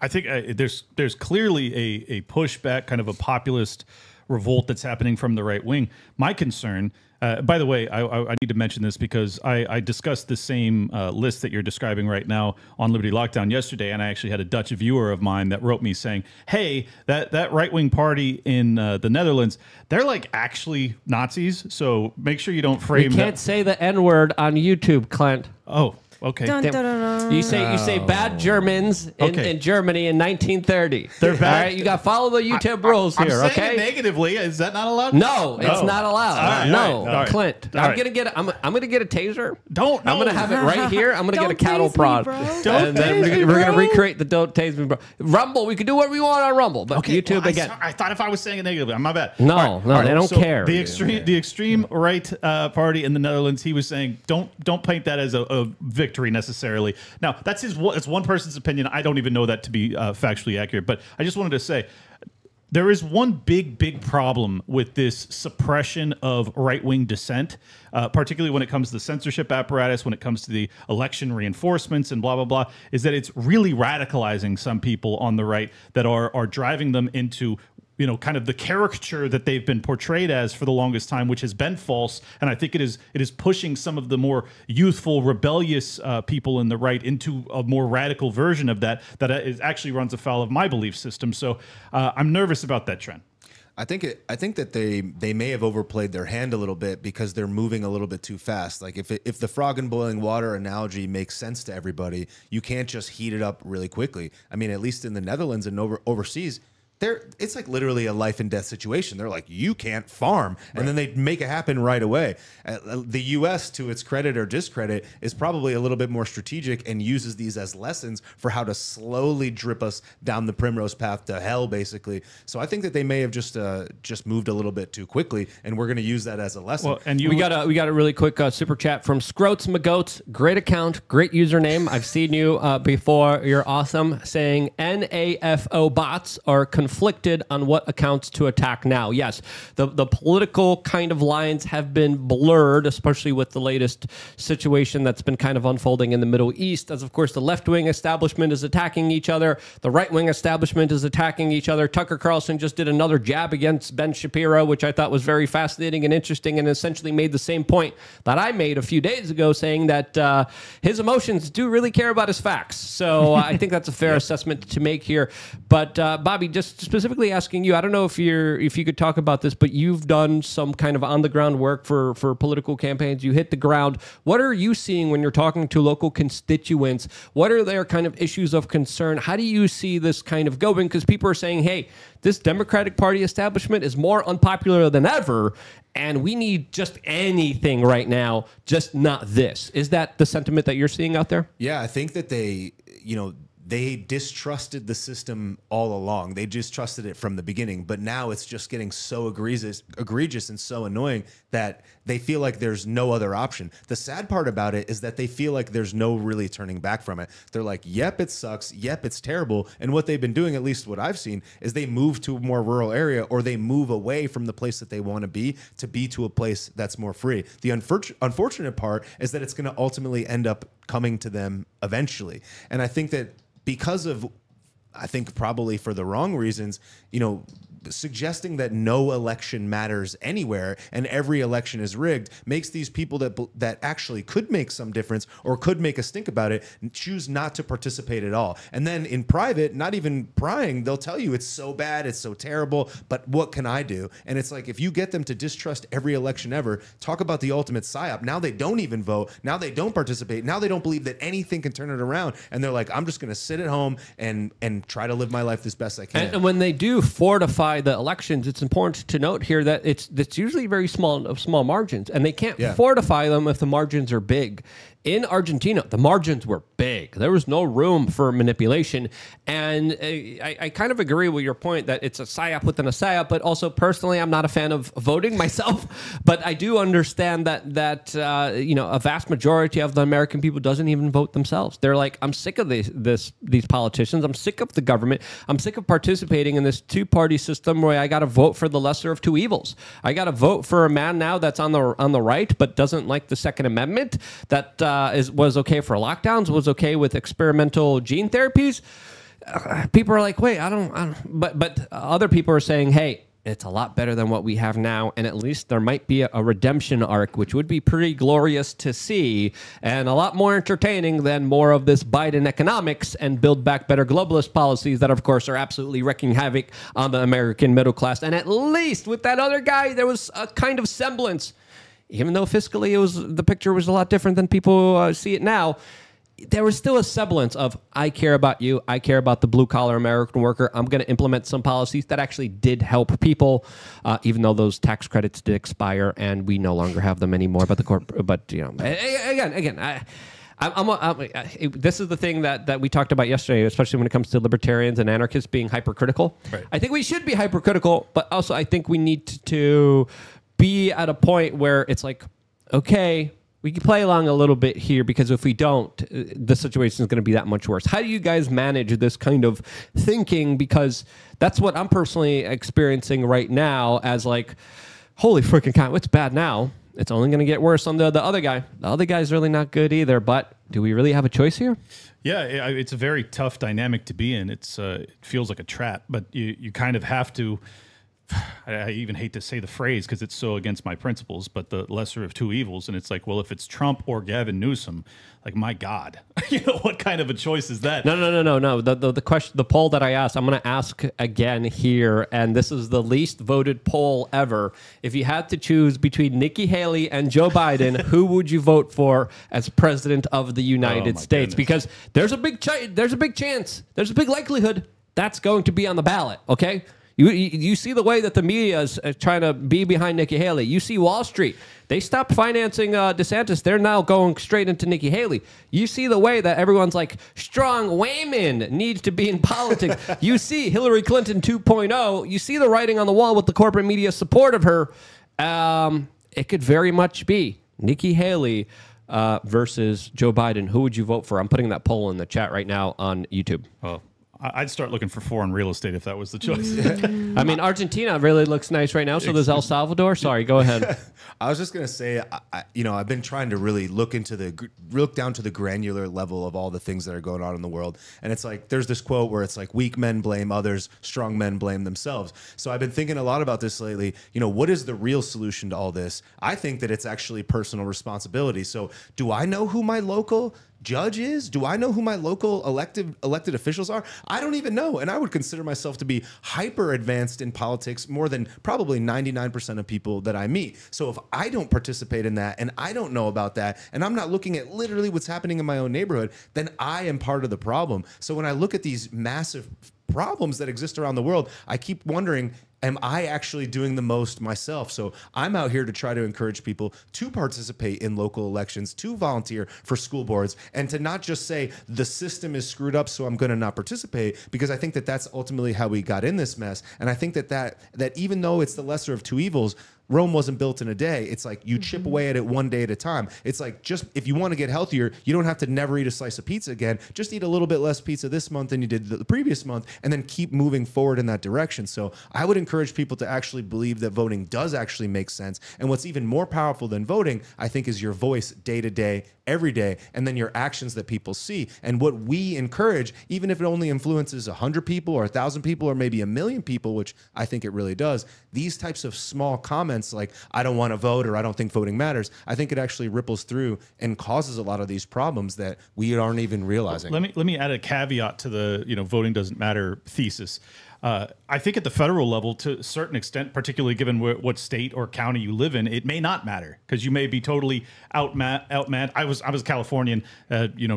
I think there's clearly a pushback, kind of a populist revolt that's happening from the right wing. My concern, by the way, I need to mention this because I discussed the same list that you're describing right now on Liberty Lockdown yesterday, and I actually had a Dutch viewer of mine that wrote me saying, hey, that right-wing party in the Netherlands, they're like actually Nazis, so make sure you don't frame You can't say the N-word on YouTube, Clint. Oh, okay. Dun, dun, dun, dun. You say bad Germans in Germany in 1930. They're bad. All right, you got to follow the YouTube rules I'm here, saying okay? it negatively. Is that not allowed? No, it's not allowed. All right, no, all right. Clint. All I'm right. gonna get a taser. Don't. I'm gonna have it right here. I'm gonna get a Don't cattle tase me, prod. bro. Don't And then tase me, we're gonna bro. recreate the don't tase me, bro. Rumble. We can do what we want on Rumble, but YouTube well, again. I thought if I was saying it negatively, my bad. No, All no, they don't so care. The extreme right party in the Netherlands, he was saying, don't paint that as a victory necessarily. Now that's it's one person's opinion. I don't even know that to be factually accurate, but I just wanted to say there is one big problem with this suppression of right-wing dissent, particularly when it comes to the censorship apparatus, when it comes to the election reinforcements and blah, blah, blah, is that it's really radicalizing some people on the right that are driving them into, you know, kind of the caricature that they've been portrayed as for the longest time, which has been false. And I think it is pushing some of the more youthful, rebellious people in the right into a more radical version of that is actually runs afoul of my belief system. So I'm nervous about that trend. I think that they may have overplayed their hand a little bit because they're moving a little bit too fast. Like if the frog in boiling water analogy makes sense to everybody, you can't just heat it up really quickly. I mean, at least in the Netherlands and overseas, it's like literally a life and death situation. They're like, you can't farm, and then they make it happen right away. The U.S., to its credit or discredit, is probably a little bit more strategic and uses these as lessons for how to slowly drip us down the primrose path to hell, basically. So I think that they may have just moved a little bit too quickly, and we're going to use that as a lesson. Well, and we got a really quick super chat from Scroats McGoats. Great account, great username. I've seen you before. You're awesome. Saying NAFO bots are conflicted on what accounts to attack now. Yes, the political kind of lines have been blurred, especially with the latest situation that's been kind of unfolding in the Middle East, as of course the left-wing establishment is attacking each other, the right-wing establishment is attacking each other. Tucker Carlson just did another jab against Ben Shapiro, which I thought was very fascinating and interesting, and essentially made the same point that I made a few days ago, saying that his emotions do really care about his facts. So I think that's a fair assessment to make here. But Bobby, just specifically asking you, I don't know if you could talk about this, but you've done some kind of on the ground work for political campaigns. You hit the ground. What are you seeing when you're talking to local constituents? What are their kind of issues of concern? How do you see this kind of going? Because people are saying, hey, this Democratic Party establishment is more unpopular than ever, and we need just anything right now, just not this. Is that the sentiment that you're seeing out there? Yeah, I think that they distrusted the system all along. They distrusted it from the beginning, but now it's just getting so egregious and so annoying that they feel like there's no other option. The sad part about it is that they feel like there's no really turning back from it. They're like, yep, it sucks. Yep, it's terrible. And what they've been doing, at least what I've seen, is they move to a more rural area, or they move away from the place that they want to be to a place that's more free. The unfortunate part is that it's going to ultimately end up coming to them eventually. And I think that because of, I think probably for the wrong reasons, suggesting that no election matters anywhere and every election is rigged makes these people that actually could make some difference or could make a stink about it choose not to participate at all. And then in private, not even prying, they'll tell you it's so bad, it's so terrible, but what can I do? And it's like, if you get them to distrust every election ever, talk about the ultimate psyop. Now they don't even vote. Now they don't participate. Now they don't believe that anything can turn it around. And they're like, I'm just going to sit at home and try to live my life as best I can. And when they do fortify the elections, it's important to note here that it's usually very small margins, and they can't fortify them if the margins are big. In Argentina, the margins were big. There was no room for manipulation. And I kind of agree with your point that it's a psyop within a psyop, but also personally, I'm not a fan of voting myself. But I do understand that a vast majority of the American people doesn't even vote themselves. They're like, I'm sick of these politicians. I'm sick of the government. I'm sick of participating in this two-party system where I got to vote for the lesser of two evils. I got to vote for a man now that's on the right, but doesn't like the Second Amendment, that was okay for lockdowns, was okay with experimental gene therapies. People are like, wait, I don't. But other people are saying, hey, it's a lot better than what we have now, and at least there might be a redemption arc, which would be pretty glorious to see, and a lot more entertaining than more of this Biden economics and Build Back Better globalist policies that, of course, are absolutely wreaking havoc on the American middle class. And at least with that other guy, there was a kind of semblance. Even though fiscally the picture was a lot different than people see it now, there was still a semblance of, I care about you, I care about the blue-collar American worker, I'm going to implement some policies that actually did help people, even though those tax credits did expire and we no longer have them anymore. But this is the thing that we talked about yesterday, especially when it comes to libertarians and anarchists being hypercritical. Right. I think we should be hypercritical, but also I think we need to be at a point where it's like, okay, we can play along a little bit here, because if we don't, the situation is going to be that much worse. How do you guys manage this kind of thinking? Because that's what I'm personally experiencing right now as like, holy freaking cow, it's bad now. It's only going to get worse on the other guy. The other guy's really not good either, but do we really have a choice here? Yeah, it's a very tough dynamic to be in. It feels like a trap, but you kind of have to. I even hate to say the phrase because it's so against my principles, but the lesser of two evils. And it's like, well, if it's Trump or Gavin Newsom, like, my God, what kind of a choice is that? No. The question, the poll that I asked, I'm going to ask again here, and this is the least voted poll ever. If you had to choose between Nikki Haley and Joe Biden, who would you vote for as president of the United States? Goodness. Because there's a big chance, there's a big likelihood that's going to be on the ballot. Okay. You see the way that the media is trying to be behind Nikki Haley. You see Wall Street. They stopped financing DeSantis. They're now going straight into Nikki Haley. You see the way that everyone's like, strong women need to be in politics. You see Hillary Clinton 2.0. You see the writing on the wall with the corporate media support of her. It could very much be Nikki Haley versus Joe Biden. Who would you vote for? I'm putting that poll in the chat right now on YouTube. Oh. I'd start looking for foreign real estate if that was the choice. I mean, Argentina really looks nice right now. So does El Salvador. Sorry, go ahead. I was just gonna say, I've been trying to really look down to the granular level of all the things that are going on in the world. And it's like, there's this quote where it's like, weak men blame others, strong men blame themselves. So I've been thinking a lot about this lately. What is the real solution to all this? I think that it's actually personal responsibility. So do I know who my local judge is? Do I know who my local elected officials are? I don't even know. And I would consider myself to be hyper advanced in politics more than probably 99% of people that I meet. So if I don't participate in that and I don't know about that and I'm not looking at literally what's happening in my own neighborhood, then I am part of the problem. So when I look at these massive problems that exist around the world, I keep wondering, am I actually doing the most myself? So I'm out here to try to encourage people to participate in local elections, to volunteer for school boards, and to not just say the system is screwed up, so I'm going to not participate, because I think that that's ultimately how we got in this mess. And I think that even though it's the lesser of two evils, Rome wasn't built in a day. It's like you chip away at it one day at a time. It's like, just if you want to get healthier, you don't have to never eat a slice of pizza again. Just eat a little bit less pizza this month than you did the previous month, and then keep moving forward in that direction. So I would encourage people to actually believe that voting does actually make sense. And what's even more powerful than voting, I think, is your voice day to day, every day, and then your actions that people see. And what we encourage, even if it only influences 100 people or 1,000 people or maybe 1 million people, which I think it really does, these types of small comments like, I don't want to vote or I don't think voting matters, I think it actually ripples through and causes a lot of these problems that we aren't even realizing. Let me add a caveat to the voting doesn't matter thesis. I think at the federal level, to a certain extent, particularly given what state or county you live in, it may not matter because you may be totally outmanned. I was Californian,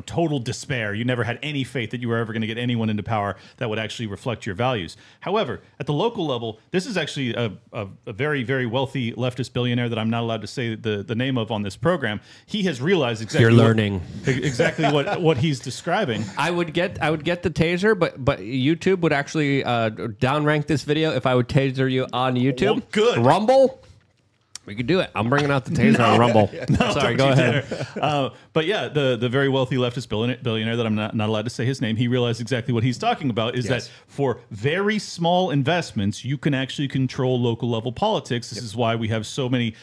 total despair. You never had any faith that you were ever going to get anyone into power that would actually reflect your values. However, at the local level, this is actually a very, very wealthy leftist billionaire that I'm not allowed to say the name of on this program. He has realized exactly You're learning exactly what he's describing. I would get the taser, but YouTube would actually downrank this video if I would taser you on YouTube. Well, good. Rumble, we could do it. I'm bringing out the taser on Rumble. No, sorry, go ahead. But yeah, the very wealthy leftist billionaire that I'm not allowed to say his name, he realized exactly what he's talking about is that for very small investments, you can actually control local level politics. This is why we have so many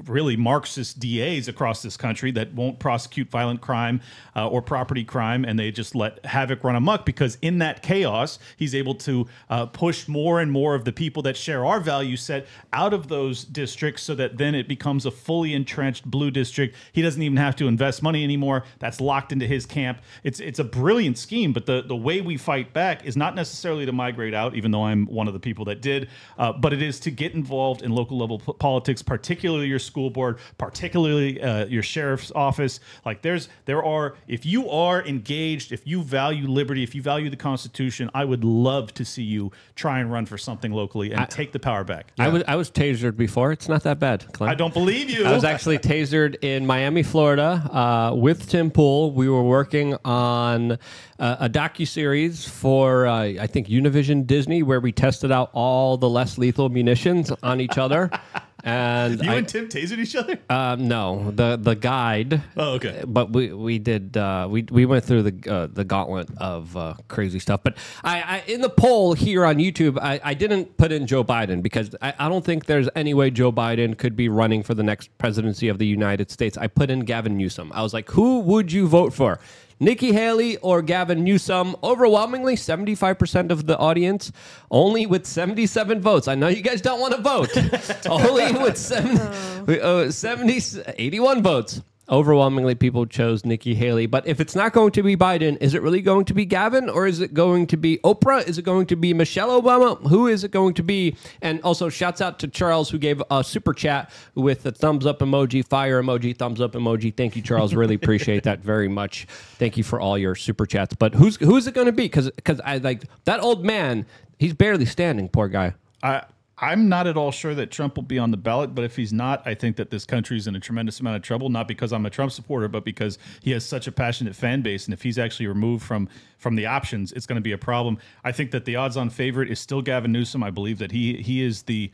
really Marxist DAs across this country that won't prosecute violent crime or property crime, and they just let havoc run amok, because in that chaos, he's able to push more and more of the people that share our value set out of those districts so that then it becomes a fully entrenched blue district. He doesn't even have to invest money anymore. That's locked into his camp. It's a brilliant scheme, but the way we fight back is not necessarily to migrate out, even though I'm one of the people that did, but it is to get involved in local level politics, particularly your school board, particularly your sheriff's office. Like there are, if you are engaged, if you value liberty, if you value the Constitution, I would love to see you try and run for something locally and take the power back. I was tasered before. It's not that bad, Clint. I don't believe you. I was actually tasered in Miami, Florida, with Tim Pool. We were working on a docuseries for I think Univision Disney, where we tested out all the less lethal munitions on each other. And you and Tim tasered each other? No, the guide. Oh, okay. But we did we went through the gauntlet of crazy stuff. But I in the poll here on YouTube, I didn't put in Joe Biden because I don't think there's any way Joe Biden could be running for the next presidency of the United States. I put in Gavin Newsom. I was like, who would you vote for? Nikki Haley or Gavin Newsom? Overwhelmingly, 75% of the audience, only with 77 votes. I know you guys don't want to vote. Only with 81 votes. Overwhelmingly, people chose Nikki Haley. But if it's not going to be Biden, is it really going to be Gavin, or is it going to be Oprah? Is it going to be Michelle Obama? Who is it going to be? And also, shouts out to Charles, who gave a super chat with a thumbs up emoji, fire emoji, thumbs up emoji. Thank you, Charles. Really appreciate that very much. Thank you for all your super chats. But who's it going to be? Because I like that old man. He's barely standing. Poor guy. I'm not at all sure that Trump will be on the ballot, but if he's not, I think that this country is in a tremendous amount of trouble, not because I'm a Trump supporter, but because he has such a passionate fan base. And if he's actually removed from the options, it's going to be a problem. I think that the odds-on favorite is still Gavin Newsom. I believe that he is the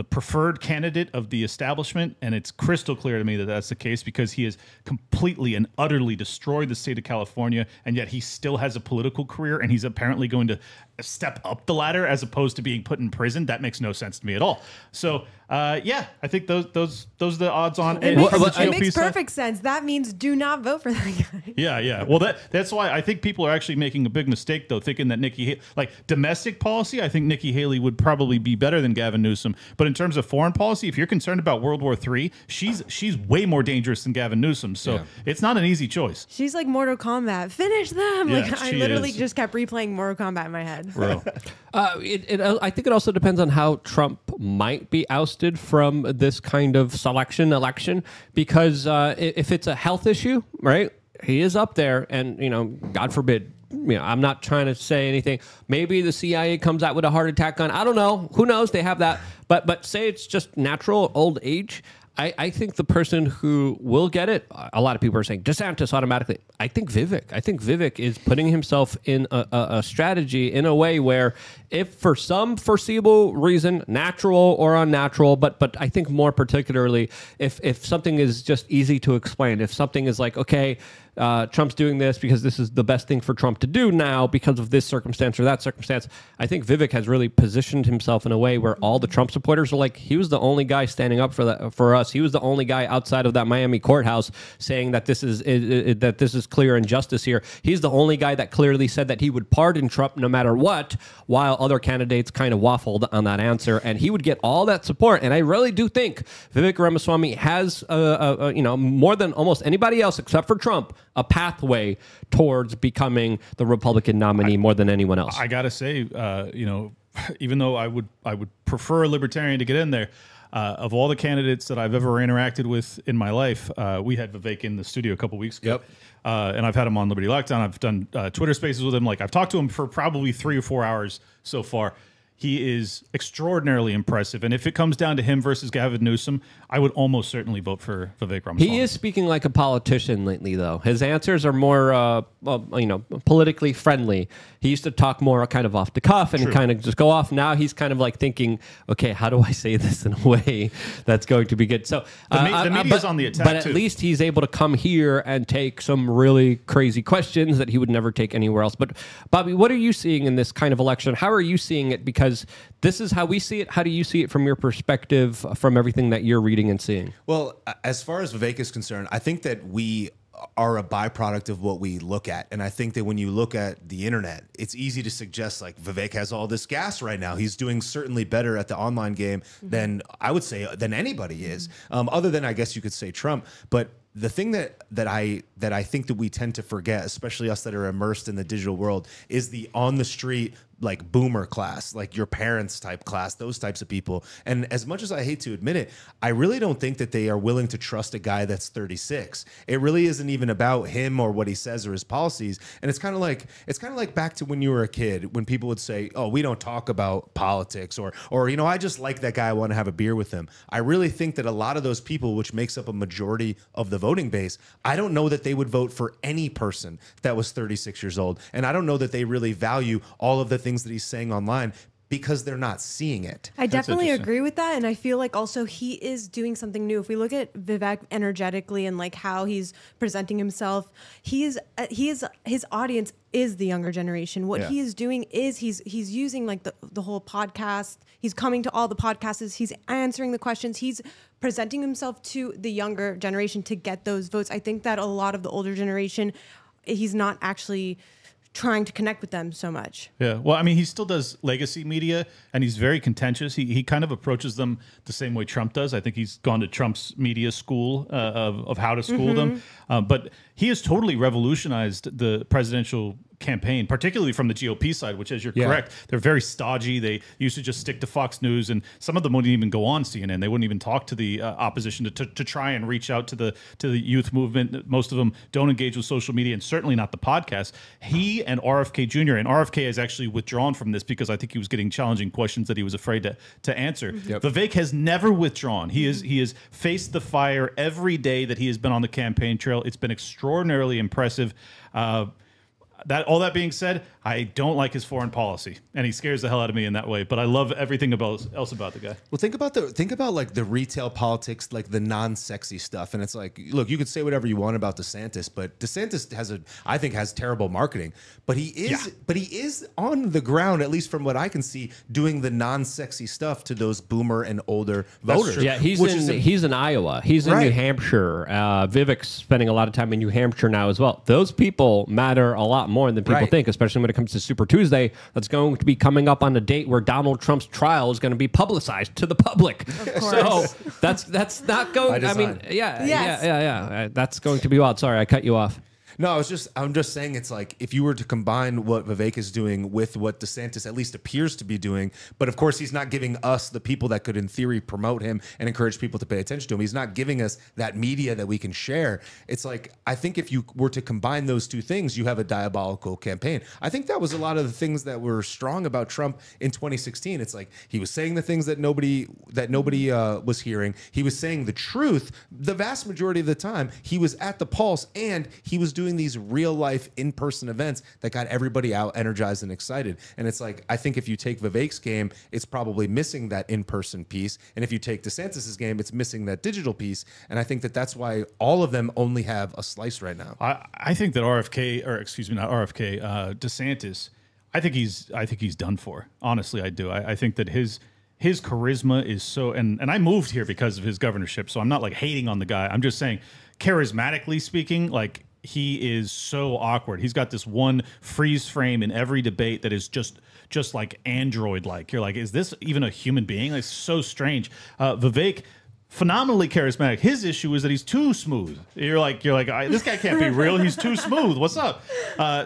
preferred candidate of the establishment, and it's crystal clear to me that that's the case because he has completely and utterly destroyed the state of California, and yet he still has a political career, and he's apparently going to step up the ladder as opposed to being put in prison. That makes no sense to me at all. So, yeah, I think those are the odds on. It makes perfect sense. That means do not vote for that guy. Yeah. Well, that's why I think people are actually making a big mistake, though, thinking that domestic policy, I think Nikki Haley would probably be better than Gavin Newsom. But in terms of foreign policy, if you're concerned about World War III, she's way more dangerous than Gavin Newsom. So it's not an easy choice. She's like Mortal Kombat. Finish them. Yeah, I literally just kept replaying Mortal Kombat in my head. Bro. I think it also depends on how Trump might be ousted from this kind of election, because if it's a health issue, right, he is up there, and God forbid, I'm not trying to say anything. Maybe the CIA comes out with a heart attack gun. I don't know. Who knows? They have that. But say it's just natural old age. I think the person who will get it, a lot of people are saying DeSantis automatically. I think Vivek. I think Vivek is putting himself in a strategy in a way where, if for some foreseeable reason, natural or unnatural, but I think more particularly if something is just easy to explain, if something is like, okay, Trump's doing this because this is the best thing for Trump to do now because of this circumstance or that circumstance. I think Vivek has really positioned himself in a way where all the Trump supporters are like, he was the only guy standing up for us. He was the only guy outside of that Miami courthouse saying that this is clear injustice here. He's the only guy that clearly said that he would pardon Trump no matter what, while other candidates kind of waffled on that answer, and he would get all that support. And I really do think Vivek Ramaswamy has, more than almost anybody else except for Trump, a pathway towards becoming the Republican nominee more than anyone else. I gotta say, even though I would prefer a libertarian to get in there, of all the candidates that I've ever interacted with in my life, we had Vivek in the studio a couple weeks ago. Yep. And I've had him on Liberty Lockdown. I've done Twitter Spaces with him. Like, I've talked to him for probably 3 or 4 hours so far. He is extraordinarily impressive. And if it comes down to him versus Gavin Newsom, I would almost certainly vote for Vivek Ramaswamy. He is speaking like a politician lately, though. His answers are more, politically friendly. He used to talk more kind of off the cuff and kind of just go off. Now he's kind of like thinking, okay, how do I say this in a way that's going to be good? So the media's on the attack, but at least he's able to come here and take some really crazy questions that he would never take anywhere else. But Bobby, what are you seeing in this kind of election? How are you seeing it? Because this is how we see it. How do you see it from your perspective, from everything that you're reading and seeing? Well, as far as Vivek is concerned, I think that we are a byproduct of what we look at. And I think that when you look at the internet, it's easy to suggest like Vivek has all this gas right now. He's doing certainly better at the online game than I would say than anybody is, other than I guess you could say Trump. But the thing that I think that we tend to forget, especially us that are immersed in the digital world, is the on the street like boomer class, like your parents type class, those types of people. And as much as I hate to admit it, I really don't think that they are willing to trust a guy that's 36. It really isn't even about him or what he says or his policies. And it's kind of like back to when you were a kid, when people would say, "Oh, we don't talk about politics," or I just like that guy, I want to have a beer with him. I really think that a lot of those people, which makes up a majority of the voting base, I don't know that they would vote for any person that was 36 years old. And I don't know that they really value all of the things that he's saying online because they're not seeing it. I definitely agree with that. And I feel like also he is doing something new. If we look at Vivek energetically and like how he's presenting himself, his audience is the younger generation. What he is doing is he's using like the whole podcast. He's coming to all the podcasts. He's answering the questions. He's presenting himself to the younger generation to get those votes. I think that a lot of the older generation, he's not actually trying to connect with them so much. Yeah. Well, I mean, he still does legacy media and he's very contentious. He kind of approaches them the same way Trump does. I think he's gone to Trump's media school of how to school them. But he has totally revolutionized the presidential campaign, particularly from the GOP side, which, as you're correct, they're very stodgy. They used to just stick to Fox News, and some of them wouldn't even go on CNN. They wouldn't even talk to the opposition to try and reach out to the youth movement. Most of them don't engage with social media, and certainly not the podcast. He and RFK Jr. and RFK has actually withdrawn from this because I think he was getting challenging questions that he was afraid to answer. Vivek has never withdrawn. He has faced the fire every day that he has been on the campaign trail. It's been extraordinarily impressive. All that being said, I don't like his foreign policy, and he scares the hell out of me in that way. But I love everything else about the guy. Well, think about like the retail politics, like the non-sexy stuff. And it's like, look, you could say whatever you want about DeSantis, but DeSantis I think has terrible marketing. But he is on the ground, at least from what I can see, doing the non-sexy stuff to those boomer and older voters. Yeah, he's in Iowa. He's in New Hampshire. Vivek's spending a lot of time in New Hampshire now as well. Those people matter a lot more than people think, especially when it comes to Super Tuesday. That's going to be coming up on a date where Donald Trump's trial is going to be publicized to the public. Of course. So that's not going. I mean, that's going to be wild. Sorry, I cut you off. No, I'm just saying it's like if you were to combine what Vivek is doing with what DeSantis at least appears to be doing, but of course he's not giving us the people that could in theory promote him and encourage people to pay attention to him. He's not giving us that media that we can share. It's like, I think if you were to combine those two things, you have a diabolical campaign. I think that was a lot of the things that were strong about Trump in 2016. It's like he was saying the things that nobody was hearing. He was saying the truth the vast majority of the time. He was at the pulse, and he was doing doing these real life in-person events that got everybody out energized and excited. And it's like, I think if you take Vivek's game, it's probably missing that in-person piece. And if you take DeSantis's game, it's missing that digital piece. And I think that that's why all of them only have a slice right now. I think that RFK, or excuse me, not RFK, DeSantis, I think he's done for. Honestly, I do. I think that his charisma is so, and I moved here because of his governorship, so I'm not like hating on the guy. I'm just saying, charismatically speaking, like he is so awkward. He's got this one freeze frame in every debate that is just like android-like. You're like, is this even a human being? Like, it's so strange. Vivek, phenomenally charismatic. His issue is that he's too smooth. You're like, this guy can't be real. He's too smooth. What's up?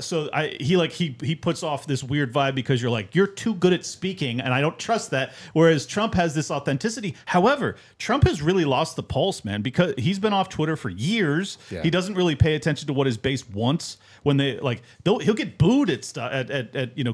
So he puts off this weird vibe because you're like, you're too good at speaking, and I don't trust that. Whereas Trump has this authenticity. However, Trump has really lost the pulse, man, because he's been off Twitter for years. Yeah. He doesn't really pay attention to what his base wants. When they like, he'll get booed at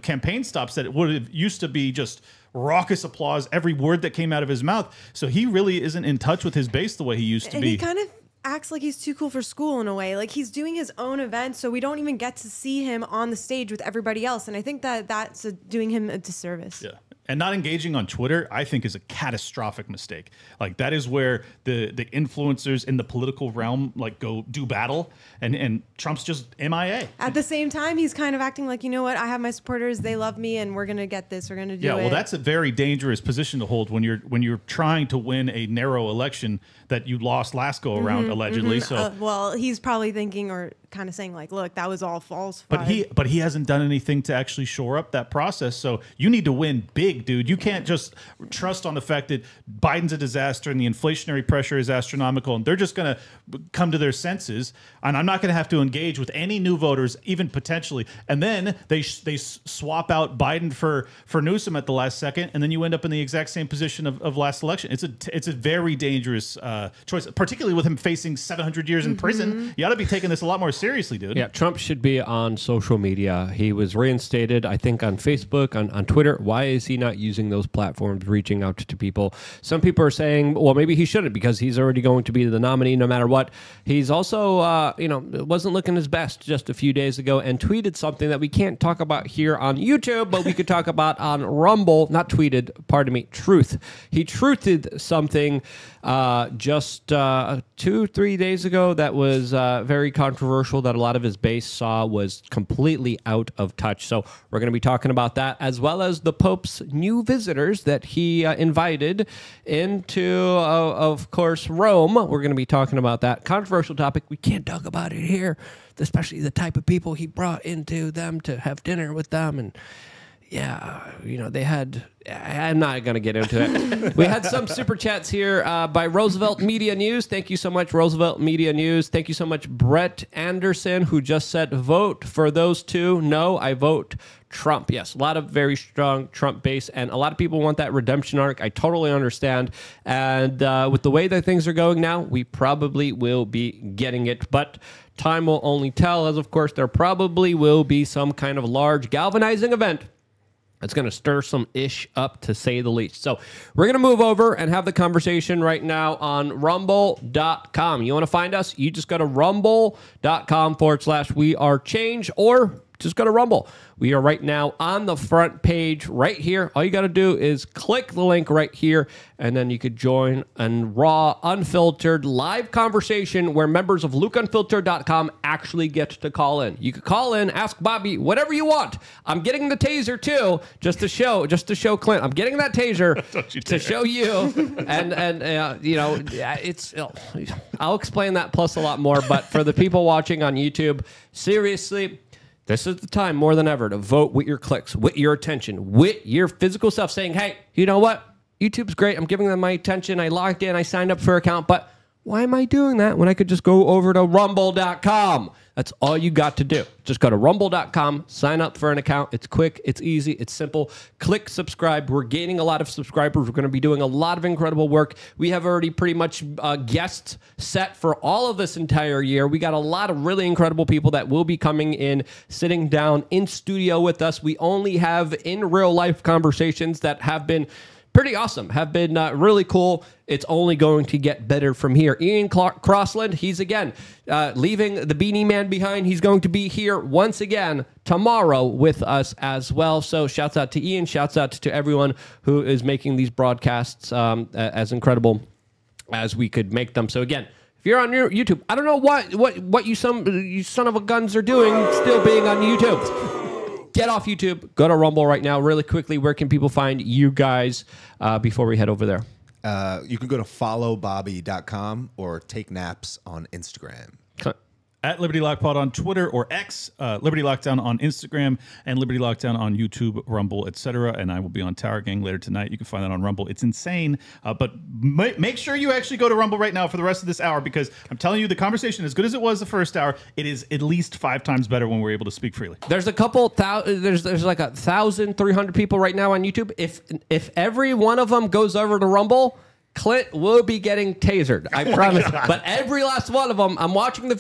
campaign stops that would have used to be just raucous applause every word that came out of his mouth. So he really isn't in touch with his base the way he used to be. He kind of acts like he's too cool for school in a way. Like he's doing his own event, so we don't even get to see him on the stage with everybody else. And I think that that's doing him a disservice. Yeah. And not engaging on Twitter, I think, is a catastrophic mistake. Like that is where the influencers in the political realm like go do battle, and Trump's just MIA. At the same time, he's kind of acting like, you know what, I have my supporters, they love me, and we're gonna get this, we're gonna do it. Yeah, well, that's a very dangerous position to hold when you're trying to win a narrow election that you lost last go around allegedly. So well, he's probably thinking or kind of saying like, look, that was all false. But he hasn't done anything to actually shore up that process. So you need to win big, dude. You can't just trust on the fact that Biden's a disaster and the inflationary pressure is astronomical and they're just going to come to their senses. And I'm not going to have to engage with any new voters, even potentially. And then they swap out Biden for Newsom at the last second, and then you end up in the exact same position of last election. It's a very dangerous choice, particularly with him facing 700 years in prison. You ought to be taking this a lot more seriously, dude. Yeah, Trump should be on social media. He was reinstated, I think, on Facebook, on Twitter. Why is he not using those platforms, reaching out to people? Some people are saying, well, maybe he shouldn't because he's already going to be the nominee no matter what. He's also, wasn't looking his best just a few days ago and tweeted something that we can't talk about here on YouTube, but we could talk about on Rumble. Not tweeted, pardon me, truth. He truthed something just 2-3 days ago that was very controversial, that a lot of his base saw was completely out of touch. So we're going to be talking about that, as well as the Pope's new visitors that he invited into, of course, Rome. We're going to be talking about that controversial topic. We can't talk about it here, especially the type of people he brought into them to have dinner with them. And yeah, they had, I'm not going to get into it. We had some super chats here by Roosevelt Media News. Thank you so much, Roosevelt Media News. Thank you so much, Brett Anderson, who just said, vote for those two. No, I vote Trump. Yes, a lot of very strong Trump base, and a lot of people want that redemption arc. I totally understand. And with the way that things are going now, we probably will be getting it. But time will only tell, as of course, there probably will be some kind of large galvanizing event. It's going to stir some ish up, to say the least. So we're going to move over and have the conversation right now on rumble.com. You want to find us? You just go to rumble.com/wearechange, or just go to Rumble. We are right now on the front page right here. All you got to do is click the link right here, and then you could join a raw, unfiltered, live conversation where members of LukeUnfiltered.com actually get to call in. You could call in, ask Bobby whatever you want. I'm getting the taser too, just to show Clint. I'm getting that taser to show you, and I'll explain that plus a lot more. But for the people watching on YouTube, seriously, this is the time more than ever to vote with your clicks, with your attention, with your physical self, saying, hey, you know what? YouTube's great. I'm giving them my attention. I logged in. I signed up for an account. But why am I doing that when I could just go over to rumble.com? That's all you got to do. Just go to rumble.com, sign up for an account. It's quick, it's easy, it's simple. Click subscribe. We're gaining a lot of subscribers. We're going to be doing a lot of incredible work. We have already pretty much guests set for all of this entire year. We got a lot of really incredible people that will be coming in, sitting down in studio with us. We only have in real life conversations that have been pretty awesome, have been really cool. It's only going to get better from here. Ian Crossland, he's again leaving the Beanie Man behind. He's going to be here once again tomorrow with us as well. So shouts out to Ian. Shouts out to everyone who is making these broadcasts as incredible as we could make them. So again, if you're on your YouTube, I don't know what you son of a guns are doing still being on YouTube. Get off YouTube. Go to Rumble right now. Really quickly, where can people find you guys before we head over there? You can go to followbobby.com or take naps on Instagram. At Liberty Lockpod on Twitter or X, Liberty Lockdown on Instagram, and Liberty Lockdown on YouTube, Rumble, etc. And I will be on Tower Gang later tonight. You can find that on Rumble. It's insane. But make sure you actually go to Rumble right now for the rest of this hour, because I'm telling you, the conversation, as good as it was the first hour, it is at least 5 times better when we're able to speak freely. There's a couple there's like 1,300 people right now on YouTube. If every one of them goes over to Rumble, Clint will be getting tasered. I promise. But every last one of them, I'm watching the